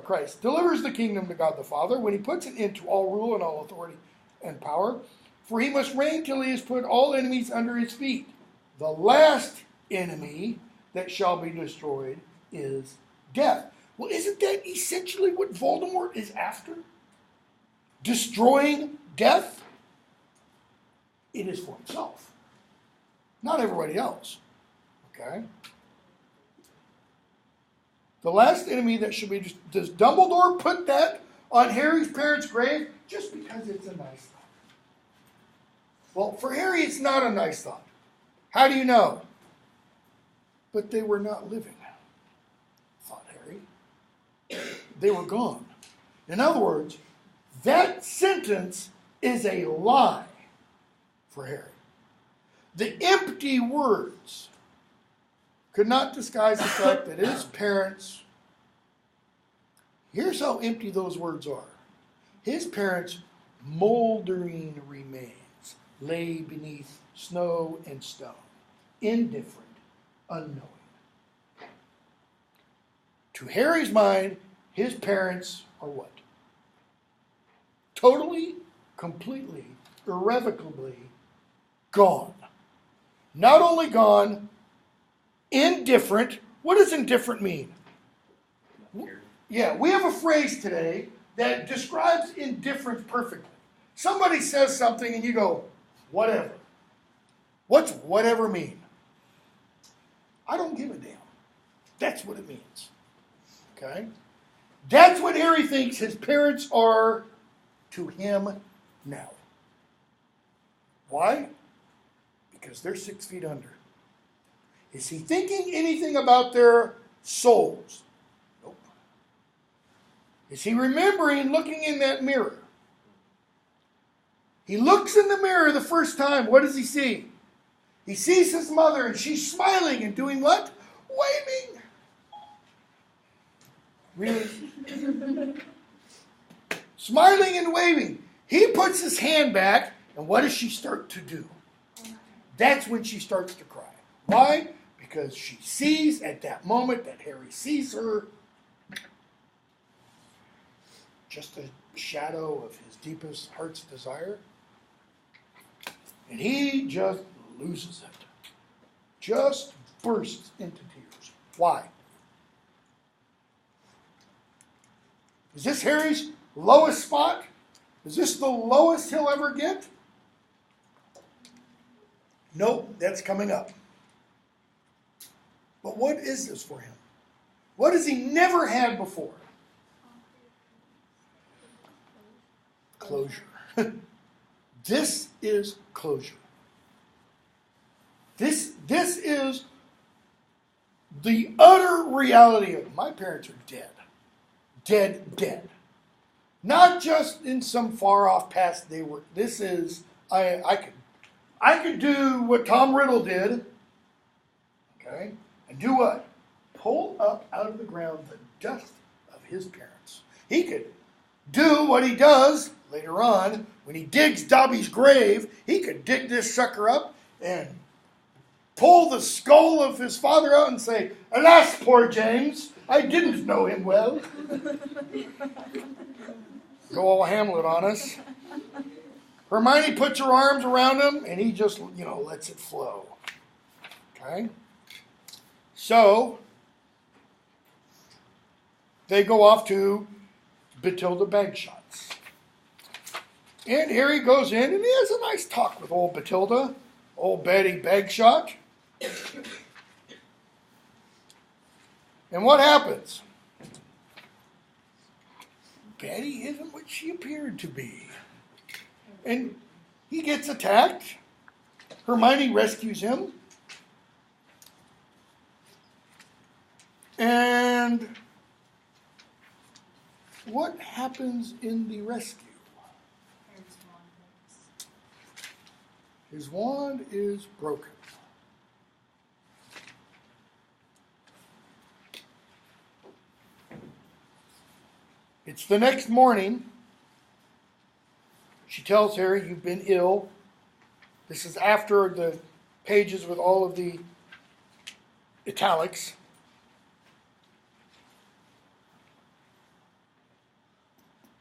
Christ, delivers the kingdom to God the Father, when he puts an end to all rule and all authority and power, for he must reign till he has put all enemies under his feet. The last enemy that shall be destroyed is death. Well, isn't that essentially what Voldemort is after? Destroying death? It is for himself, not everybody else. Okay? The last enemy that should be... Does Dumbledore put that on Harry's parents' grave just because it's a nice thought? Well, for Harry, it's not a nice thought. How do you know? But they were not living, thought Harry. They were gone. In other words, that sentence is a lie for Harry. The empty words could not disguise the fact that his parents, here's how empty those words are. His parents' moldering remains lay beneath snow and stone, indifferent, unknowing. To Harry's mind, his parents are what? Totally, completely, irrevocably gone. Not only gone, indifferent. What does indifferent mean? Yeah, we have a phrase today that describes indifference perfectly. Somebody says something and you go, whatever. What's whatever mean? I don't give a damn. That's what it means. Okay? That's what Harry thinks his parents are to him now. Why? Because they're 6 feet under. Is he thinking anything about their souls? Nope. Is he remembering looking in that mirror? He looks in the mirror the first time. What does he see? He sees his mother and she's smiling and doing what? Waving. Really? Smiling and waving. He puts his hand back, and what does she start to do? That's when she starts to cry. Why? Because she sees at that moment that Harry sees her just a shadow of his deepest heart's desire. And he just loses it. Just bursts into tears. Why? Is this Harry's lowest spot? Is this the lowest he'll ever get? Nope, that's coming up. But what is this for him? What has he never had before? Closure. This is closure. This is the utter reality of my parents are dead. Dead. Not just in some far off past they were. This is, I could do what Tom Riddle did, okay, and do what? Pull up out of the ground the dust of his parents. He could do what he does later on when he digs Dobby's grave. He could dig this sucker up and pull the skull of his father out and say, "Alas, poor James, I didn't know him well." Go all Hamlet on us. Hermione puts her arms around him, and he just, lets it flow. Okay? So, they go off to Bathilda Bagshot's. And Harry goes in, and he has a nice talk with old Bathilda, old Betty Bagshot. And what happens? Betty isn't what she appeared to be. And he gets attacked. Hermione rescues him. And what happens in the rescue? His wand is broken. It's the next morning. She tells Harry, "You've been ill." This is after the pages with all of the italics.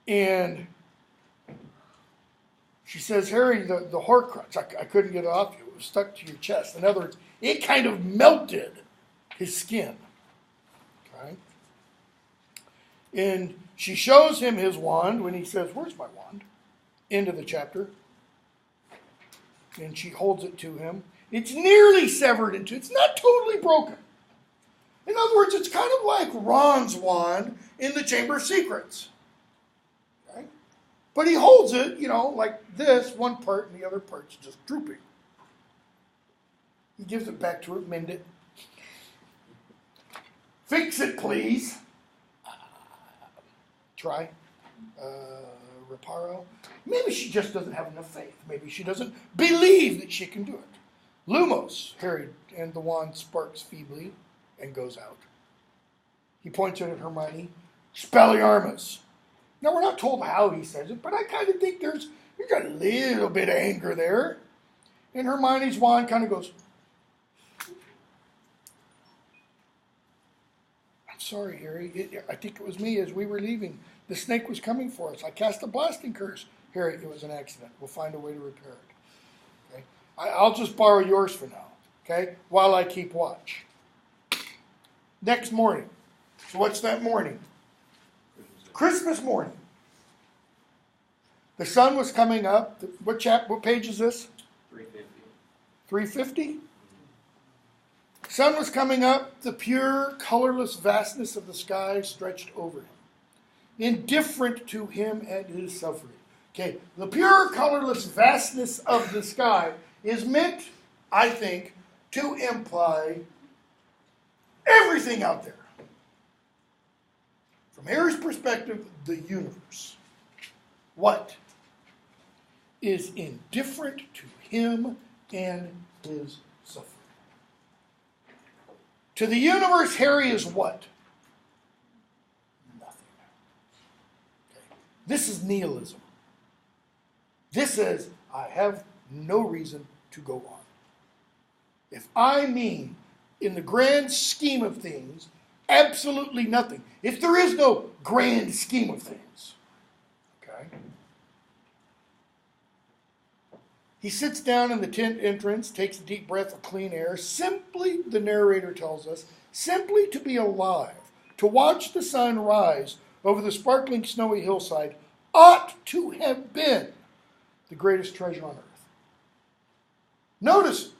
And she says, "Harry, the Horcrux, I couldn't get it off you. It was stuck to your chest." In other words, it kind of melted his skin. Okay? And she shows him his wand when he says, "Where's my wand?" End of the chapter. And she holds it to him. It's nearly severed in two. It's not totally broken. In other words, it's kind of like Ron's wand in the Chamber of Secrets. Okay? But he holds it, like this, one part, and the other part's just drooping. He gives it back to her, mend it. "Fix it, please." Try. Reparo. Maybe she just doesn't have enough faith. Maybe she doesn't believe that she can do it. Lumos, Harry, and the wand sparks feebly and goes out. He points it at Hermione. "Spelliarmus." Now, we're not told how he says it, but I kind of think you've got a little bit of anger there. And Hermione's wand kind of goes. I'm sorry, Harry. I think it was me as we were leaving. The snake was coming for us. I cast a blasting curse. Harry, it was an accident. We'll find a way to repair it. Okay? I'll just borrow yours for now, okay, while I keep watch. Next morning. So what's that morning? Christmas morning. The sun was coming up. What page is this? 350. 350? Sun was coming up. The pure, colorless vastness of the sky stretched over him, indifferent to him and his suffering. Okay, the pure, colorless vastness of the sky is meant, I think, to imply everything out there. From Harry's perspective, the universe. What is indifferent to him and his suffering? To the universe, Harry is what? Nothing. Okay. This is nihilism. This says, I have no reason to go on. If I mean, in the grand scheme of things, absolutely nothing. If there is no grand scheme of things, okay? He sits down in the tent entrance, takes a deep breath of clean air, simply, the narrator tells us, simply to be alive, to watch the sun rise over the sparkling snowy hillside, ought to have been the greatest treasure on earth. Notice,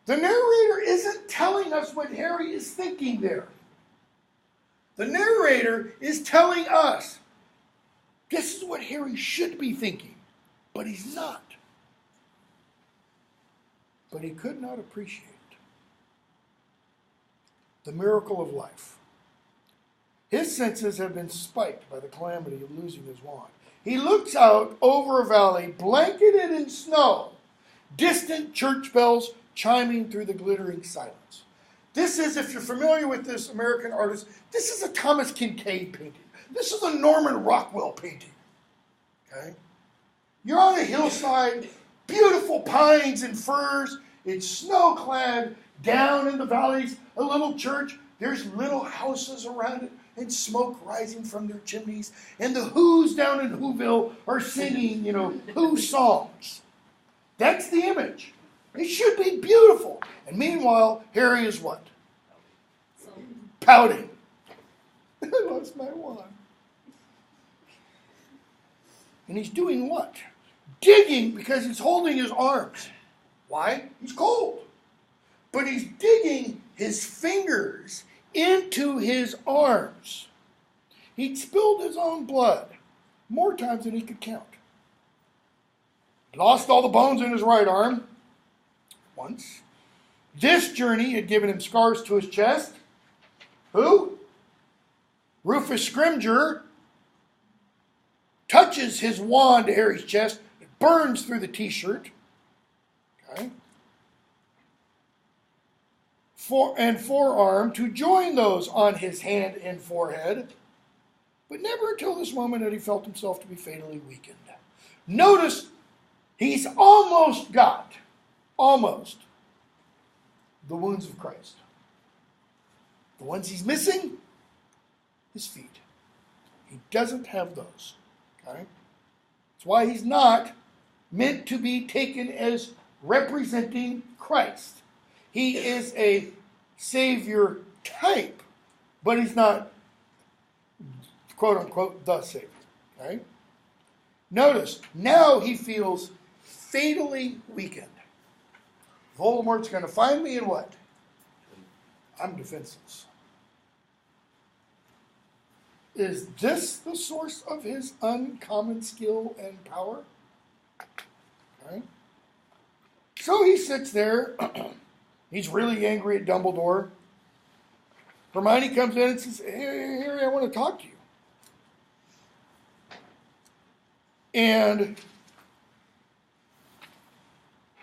the narrator isn't telling us what Harry is thinking there. The narrator is telling us this is what Harry should be thinking, but he's not. But he could not appreciate the miracle of life. His senses have been spiked by the calamity of losing his wand. He looks out over a valley blanketed in snow, distant church bells chiming through the glittering silence. This is, if you're familiar with this American artist, this is a Thomas Kincaid painting. This is a Norman Rockwell painting. Okay? You're on a hillside, beautiful pines and firs. It's snow-clad. Down in the valleys, a little church. There's little houses around it and smoke rising from their chimneys. And the Who's down in Whoville are singing, Who songs. That's the image. It should be beautiful. And meanwhile, Harry is what? Pouting. I lost my wand. And he's doing what? Digging because he's holding his arms. Why? He's cold. But he's digging his fingers into his arms. He'd spilled his own blood more times than he could count. Lost all the bones in his right arm once. This journey had given him scars to his chest. Who? Rufus Scrimgeour touches his wand to Harry's chest. It burns through the t-shirt. Okay. And forearm to join those on his hand and forehead. But never until this moment had he felt himself to be fatally weakened. Notice he's almost got the wounds of Christ. The ones he's missing, his feet. He doesn't have those. Okay? That's why he's not meant to be taken as representing Christ. He is a Savior type, but he's not, quote unquote, the Savior. Okay? Notice, now he feels fatally weakened. Voldemort's going to find me and what? I'm defenseless. Is this the source of his uncommon skill and power? Okay. So he sits there. He's really angry at Dumbledore. Hermione comes in and says, "Hey, Harry, I want to talk to you." And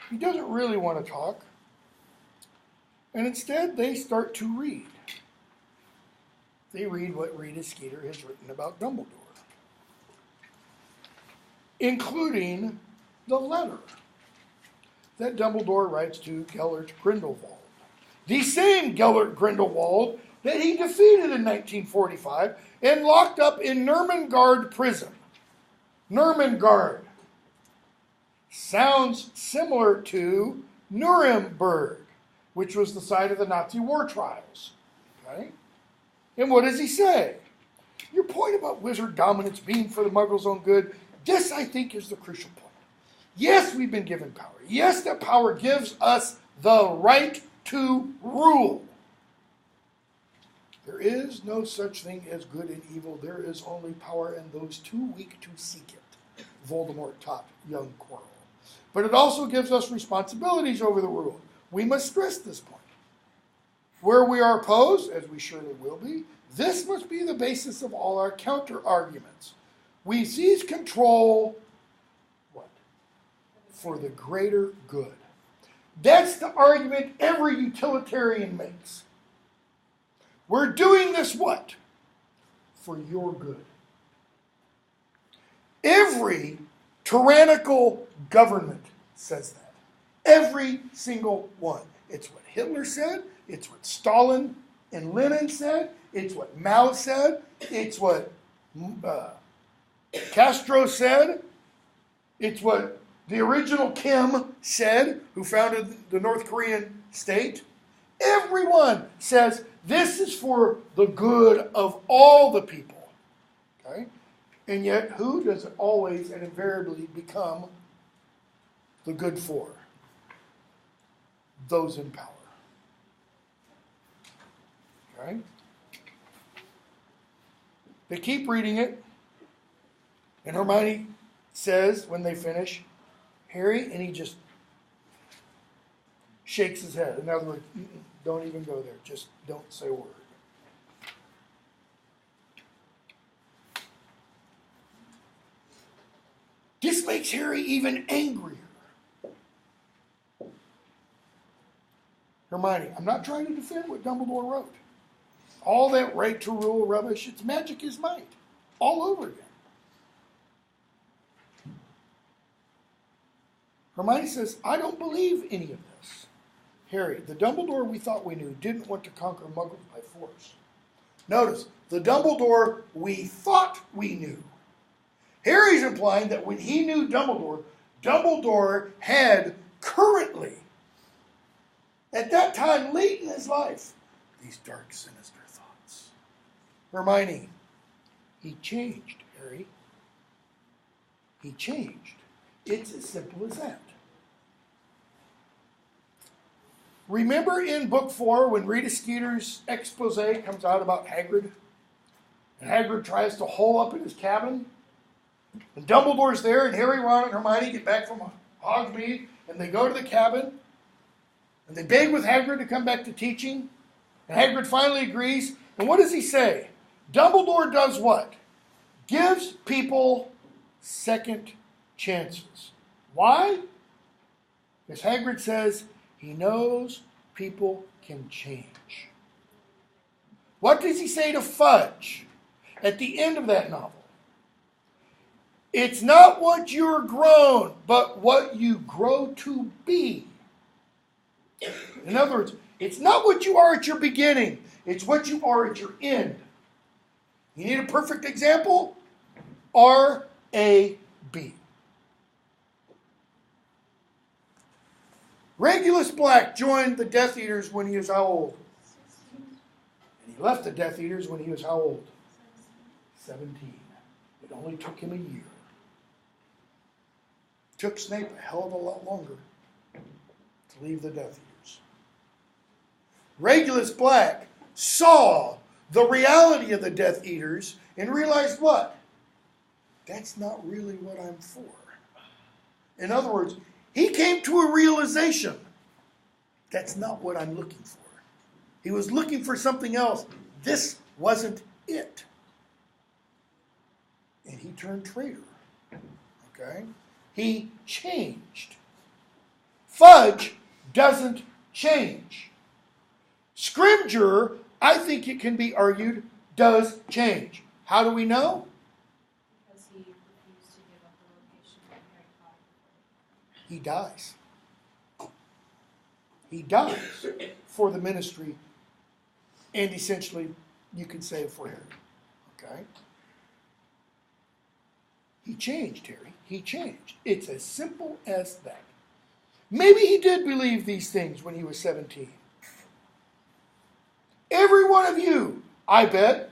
he doesn't really want to talk. And instead, they start to read. They read what Rita Skeeter has written about Dumbledore, including the letter that Dumbledore writes to Gellert Grindelwald. The same Gellert Grindelwald that he defeated in 1945 and locked up in Nuremberg prison. Nuremberg sounds similar to Nuremberg, which was the site of the Nazi war trials. Okay? And what does he say? Your point about wizard dominance being for the muggle's own good, this, I think, is the crucial point. Yes, we've been given power. Yes, that power gives us the right to rule. There is no such thing as good and evil. There is only power and those too weak to seek it, Voldemort taught young Quirrell. But it also gives us responsibilities over the rule. We must stress this point. Where we are opposed, as we surely will be, this must be the basis of all our counter-arguments. We seize control, what? For the greater good. That's the argument every utilitarian makes. We're doing this what? For your good. Every tyrannical government says that. Every single one. It's what Hitler said. It's what Stalin and Lenin said. It's what Mao said. It's what Castro said. It's what the original Kim said, who founded the North Korean state. Everyone says this is for the good of all the people. Okay? And yet, who does it always and invariably become the good for? Those in power. Okay? They keep reading it, and Hermione says, when they finish, Harry, and he just shakes his head. In other words, don't even go there. Just don't say a word. This makes Harry even angrier. Hermione, I'm not trying to defend what Dumbledore wrote. All that right to rule rubbish, it's magic is might. All over again. Hermione says, I don't believe any of this. Harry, the Dumbledore we thought we knew didn't want to conquer Muggles by force. Notice, the Dumbledore we thought we knew. Harry's implying that when he knew Dumbledore, Dumbledore had currently, at that time, late in his life, these dark, sinister thoughts. Hermione, he changed, Harry. He changed. It's as simple as that. Remember in book 4 when Rita Skeeter's expose comes out about Hagrid? And Hagrid tries to hole up in his cabin? And Dumbledore's there, and Harry, Ron, and Hermione get back from Hogsmeade, and they go to the cabin, and they beg with Hagrid to come back to teaching, and Hagrid finally agrees, and what does he say? Dumbledore does what? Gives people second chances. Why? Because Hagrid says he knows people can change. What does he say to Fudge at the end of that novel? It's not what you're grown, but what you grow to be. In other words, it's not what you are at your beginning, it's what you are at your end. You need a perfect example? R-A-B. Regulus Black joined the Death Eaters when he was how old? 16. And he left the Death Eaters when he was how old? 17. It only took him a year. It took Snape a hell of a lot longer to leave the Death Eaters. Regulus Black saw the reality of the Death Eaters and realized what? That's not really what I'm for. In other words, he came to a realization. That's not what I'm looking for. He was looking for something else. This wasn't it. And he turned traitor. Okay? He changed. Fudge doesn't change. Scrimgeour, I think it can be argued, does change. How do we know? Because he refused to give up the location of Harry Potter. He dies. He dies for the ministry And essentially, you could say for Harry. Okay? He changed, Harry. He changed. It's as simple as that. Maybe he did believe these things when he was 17. Every one of you, I bet,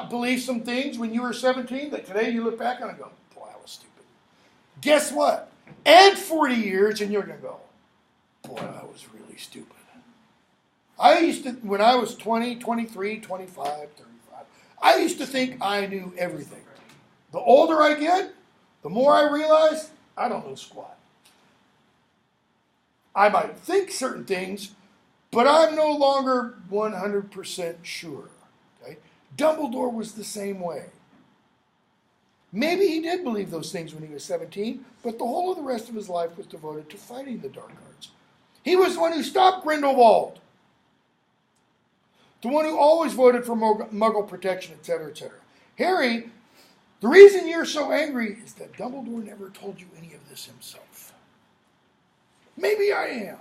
believed some things when you were 17 that today you look back on and go, boy, I was stupid. Guess what? Add 40 years and you're going to go, boy, I was really stupid. I used to, when I was 20, 23, 25, 35, I used to think I knew everything. The older I get, the more I realize I don't know squat. I might think certain things, but I'm no longer 100% sure. Okay? Dumbledore was the same way. Maybe he did believe those things when he was 17, but the whole of the rest of his life was devoted to fighting the dark arts. He was the one who stopped Grindelwald. The one who always voted for Muggle protection, etc., etc. Harry, the reason you're so angry is that Dumbledore never told you any of this himself. Maybe I am.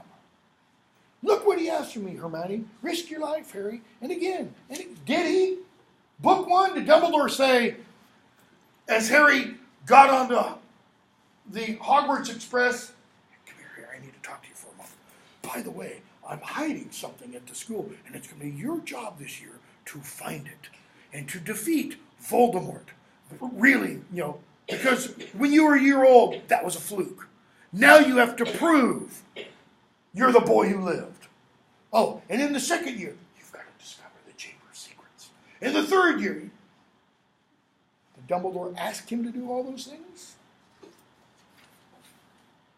Look what he asked from me, Hermione. Risk your life, Harry. And again. Did he? Book 1, did Dumbledore say, as Harry got onto the Hogwarts Express, come here, Harry, I need to talk to you for a moment. By the way, I'm hiding something at the school, and it's going to be your job this year to find it and to defeat Voldemort. Really, because when you were a year old, that was a fluke. Now you have to prove you're the boy who lived. Oh, and in the second year, you've got to discover the Chamber of Secrets. In the third year, did Dumbledore ask him to do all those things?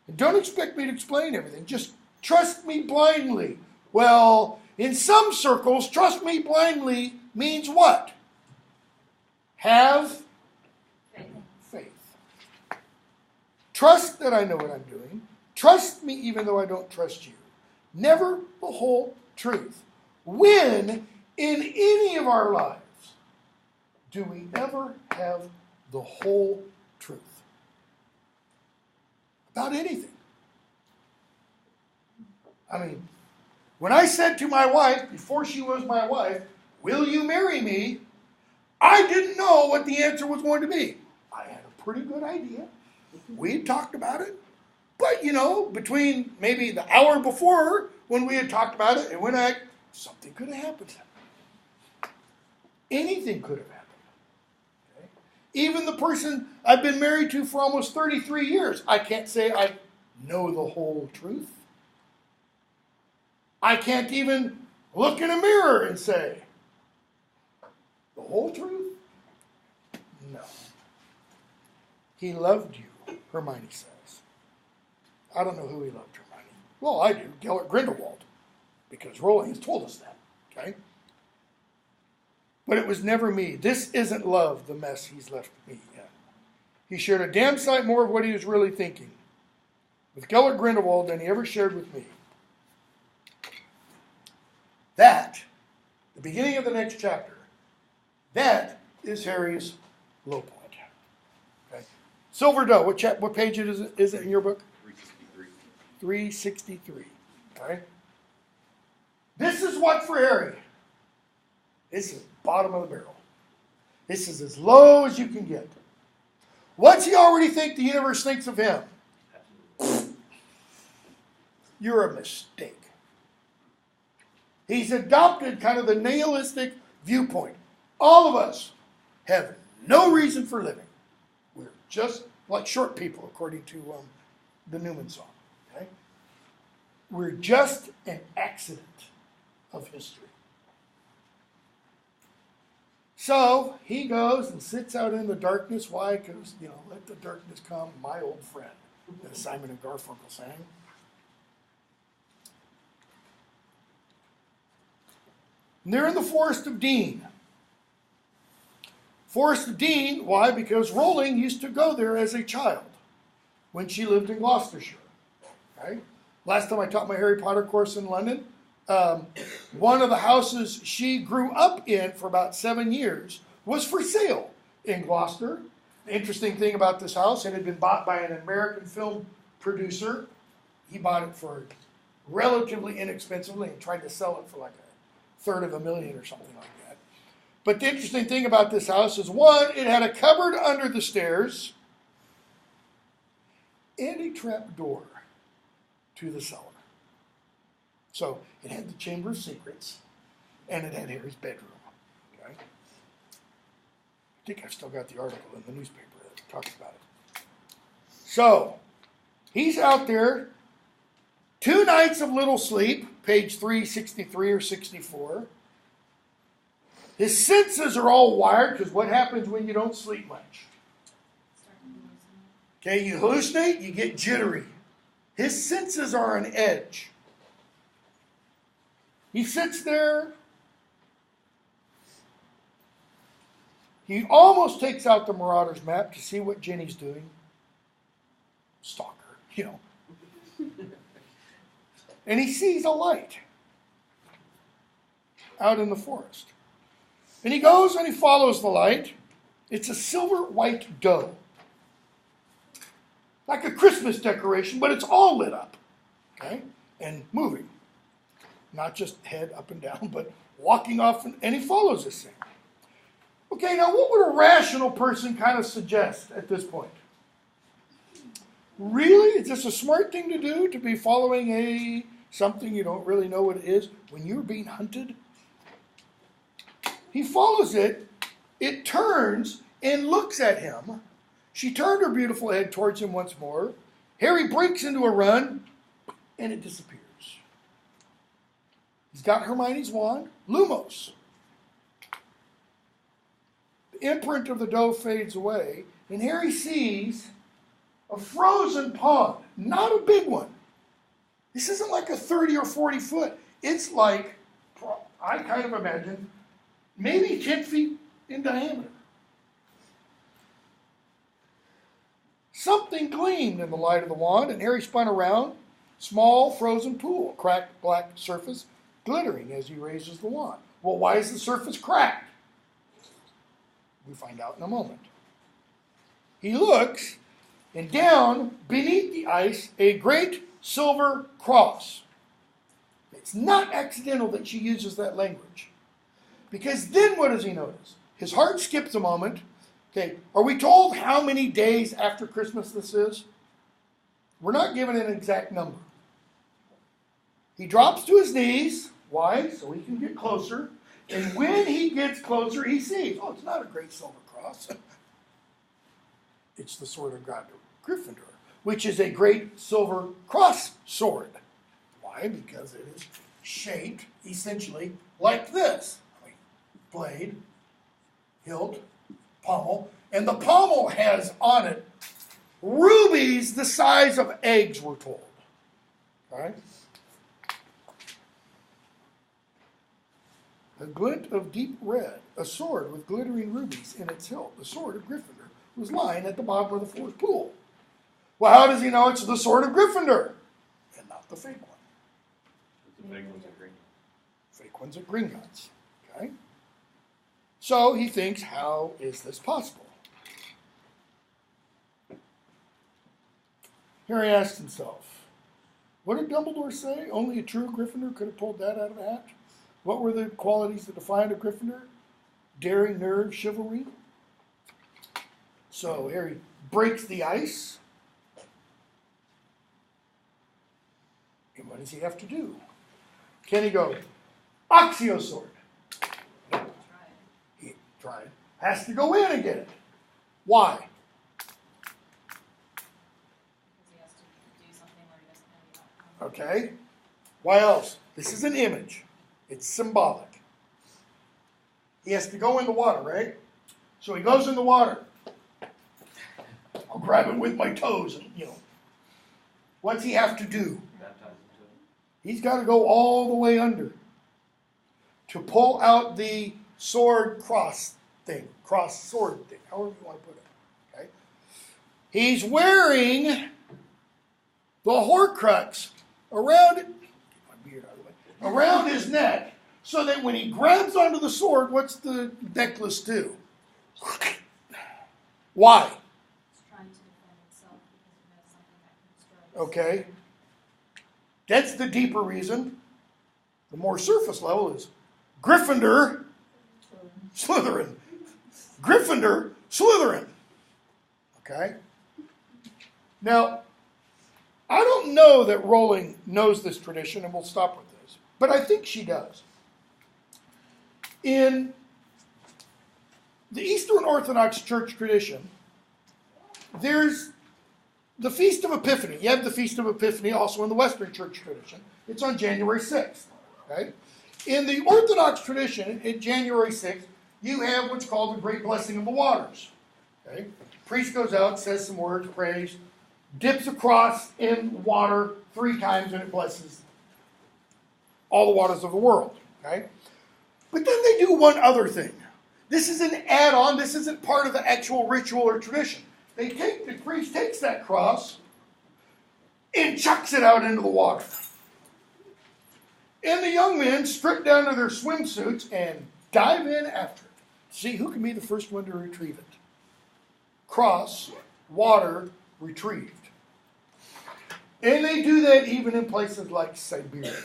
And don't expect me to explain everything. Just trust me blindly. Well, in some circles, trust me blindly means what? Have faith. Trust that I know what I'm doing. Trust me even though I don't trust you. Never the whole truth. When in any of our lives do we ever have the whole truth? About anything. I mean, when I said to my wife, before she was my wife, will you marry me? I didn't know what the answer was going to be. I had a pretty good idea. We had talked about it. But, between maybe the hour before when we had talked about it and when something could have happened. Anything could have happened. Okay? Even the person I've been married to for almost 33 years, I can't say I know the whole truth. I can't even look in a mirror and say, the whole truth? No. He loved you, Hermione says. I don't know who he loved, Hermione. Well, I do, Gellert Grindelwald, because Rowling has told us that, okay? But it was never me. This isn't love, the mess he's left me in. He shared a damn sight more of what he was really thinking with Gellert Grindelwald than he ever shared with me. That, the beginning of the next chapter, that is Harry's low point. Okay? Silver Doe, what page is it in your book? 363. Okay? This is what for Harry. This is bottom of the barrel. This is as low as you can get. What's he already think the universe thinks of him? You're a mistake. He's adopted kind of the nihilistic viewpoint. All of us have no reason for living. We're just like short people, according to the Newman song. Okay? We're just an accident of history. So he goes and sits out in the darkness. Why? Because, let the darkness come, my old friend, as Simon and Garfunkel sang. And they're in the Forest of Dean. Forest of Dean, why? Because Rowling used to go there as a child when she lived in Gloucestershire. Okay? Last time I taught my Harry Potter course in London, one of the houses she grew up in for about 7 years was for sale in Gloucester. The interesting thing about this house, it had been bought by an American film producer. He bought it for relatively inexpensively and tried to sell it for like third of a million or something like that. But the interesting thing about this house is, one, it had a cupboard under the stairs and a trap door to the cellar. So it had the Chamber of Secrets, and it had Harry's bedroom. Okay? I think I've still got the article in the newspaper that talks about it. So he's out there, 2 nights of little sleep, page 363 or 64. His senses are all wired, because what happens when you don't sleep much? Okay, you hallucinate, you get jittery. His senses are on edge. He sits there. He almost takes out the Marauder's map to see what Ginny's doing. Stalker, you know. And he sees a light out in the forest. And he goes and he follows the light. It's a silver white doe. Like a Christmas decoration, but it's all lit up. Okay? And moving. Not just head up and down, but walking off, and he follows this thing. Okay, now what would a rational person kind of suggest at this point? Really? Is this a smart thing to do, to be following something you don't really know what it is when you're being hunted? He follows it. It turns and looks at him. She turned her beautiful head towards him once more. Harry breaks into a run, and it disappears. He's got Hermione's wand, Lumos. The imprint of the doe fades away, and Harry sees a frozen pond, not a big one. This isn't like a 30 or 40 foot. It's like, I kind of imagine, maybe 10 feet in diameter. Something gleamed in the light of the wand, and Harry spun around. Small frozen pool, cracked black surface, glittering as he raises the wand. Well, why is the surface cracked? We find out in a moment. He looks, and down beneath the ice, a great silver cross. It's not accidental that she uses that language. Because then what does he notice? His heart skips a moment. Okay, are we told how many days after Christmas this is? We're not given an exact number. He drops to his knees. Why? So he can get closer. And when he gets closer, he sees, oh, it's not a great silver cross. It's the sword of God, Gryffindor, which is a great silver cross sword. Why? Because it is shaped essentially like this. Blade, hilt, pommel, and the pommel has on it rubies the size of eggs, we're told. All right? A glint of deep red, a sword with glittering rubies in its hilt, the sword of Gryffindor, was lying at the bottom of the forest pool. Well, how does he know it's the sword of Gryffindor and not the fake one? The fake ones are green. Fake one's at Gringotts. Okay? So he thinks, how is this possible? Harry asks himself, what did Dumbledore say? Only a true Gryffindor could have pulled that out of the hat? What were the qualities that defined a Gryffindor? Daring, nerve, chivalry. So Harry breaks the ice. And what does he have to do? Can he go, Accio sword? He tried. Has to go in and get it. Why? Because he has to do something where he doesn't have the outcome. Okay. Why else? This is an image. It's symbolic. He has to go in the water, right? So he goes in the water. I'll grab it with my toes and, What's he have to do? Baptize into it. He's got to go all the way under to pull out the sword cross thing, cross sword thing, however you want to put it. Okay? He's wearing the Horcrux around it. Get my beard out of the way. Around his neck, so that when he grabs onto the sword, what's the necklace do? Why? It's trying to defend itself because it knows something that can destroy it. Okay. That's the deeper reason. The more surface level is Gryffindor, Slytherin. Gryffindor, Slytherin. Okay? Now, I don't know that Rowling knows this tradition, and we'll stop with this, but I think she does. In the Eastern Orthodox Church tradition, there's the Feast of Epiphany. You have the Feast of Epiphany also in the Western Church tradition. It's on January 6th. Okay? In the Orthodox tradition, in January 6th, you have what's called the Great Blessing of the Waters. Okay? Priest goes out, says some words, prays, dips across in water 3 times, and it blesses all the waters of the world. Okay? But then they do one other thing. This is an add-on. This isn't part of the actual ritual or tradition. The priest takes that cross and chucks it out into the water. And the young men strip down to their swimsuits and dive in after it. See who can be the first one to retrieve it. Cross, water, retrieved. And they do that even in places like Siberia,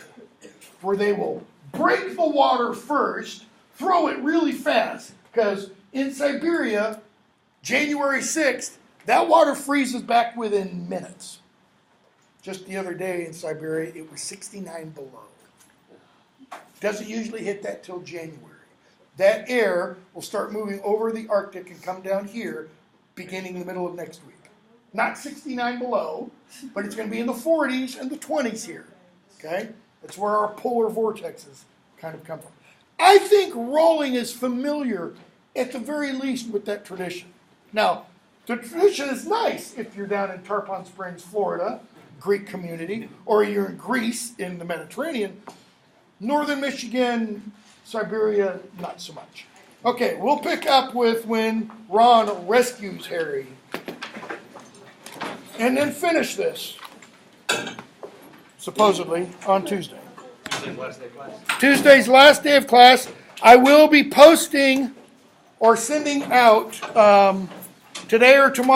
where they will break the water first, throw it really fast, because in Siberia, January 6th, that water freezes back within minutes. Just the other day in Siberia, it was 69 below. Doesn't usually hit that till January. That air will start moving over the Arctic and come down here beginning in the middle of next week. Not 69 below, but it's going to be in the 40s and the 20s here. Okay? That's where our polar vortexes kind of come from. I think Rowling is familiar, at the very least, with that tradition. Now, the tradition is nice if you're down in Tarpon Springs, Florida, Greek community, or you're in Greece in the Mediterranean. Northern Michigan, Siberia, not so much. Okay, we'll pick up with when Ron rescues Harry. And then finish this, supposedly, on Tuesday. Tuesday's last day of class. I will be posting or sending out today or tomorrow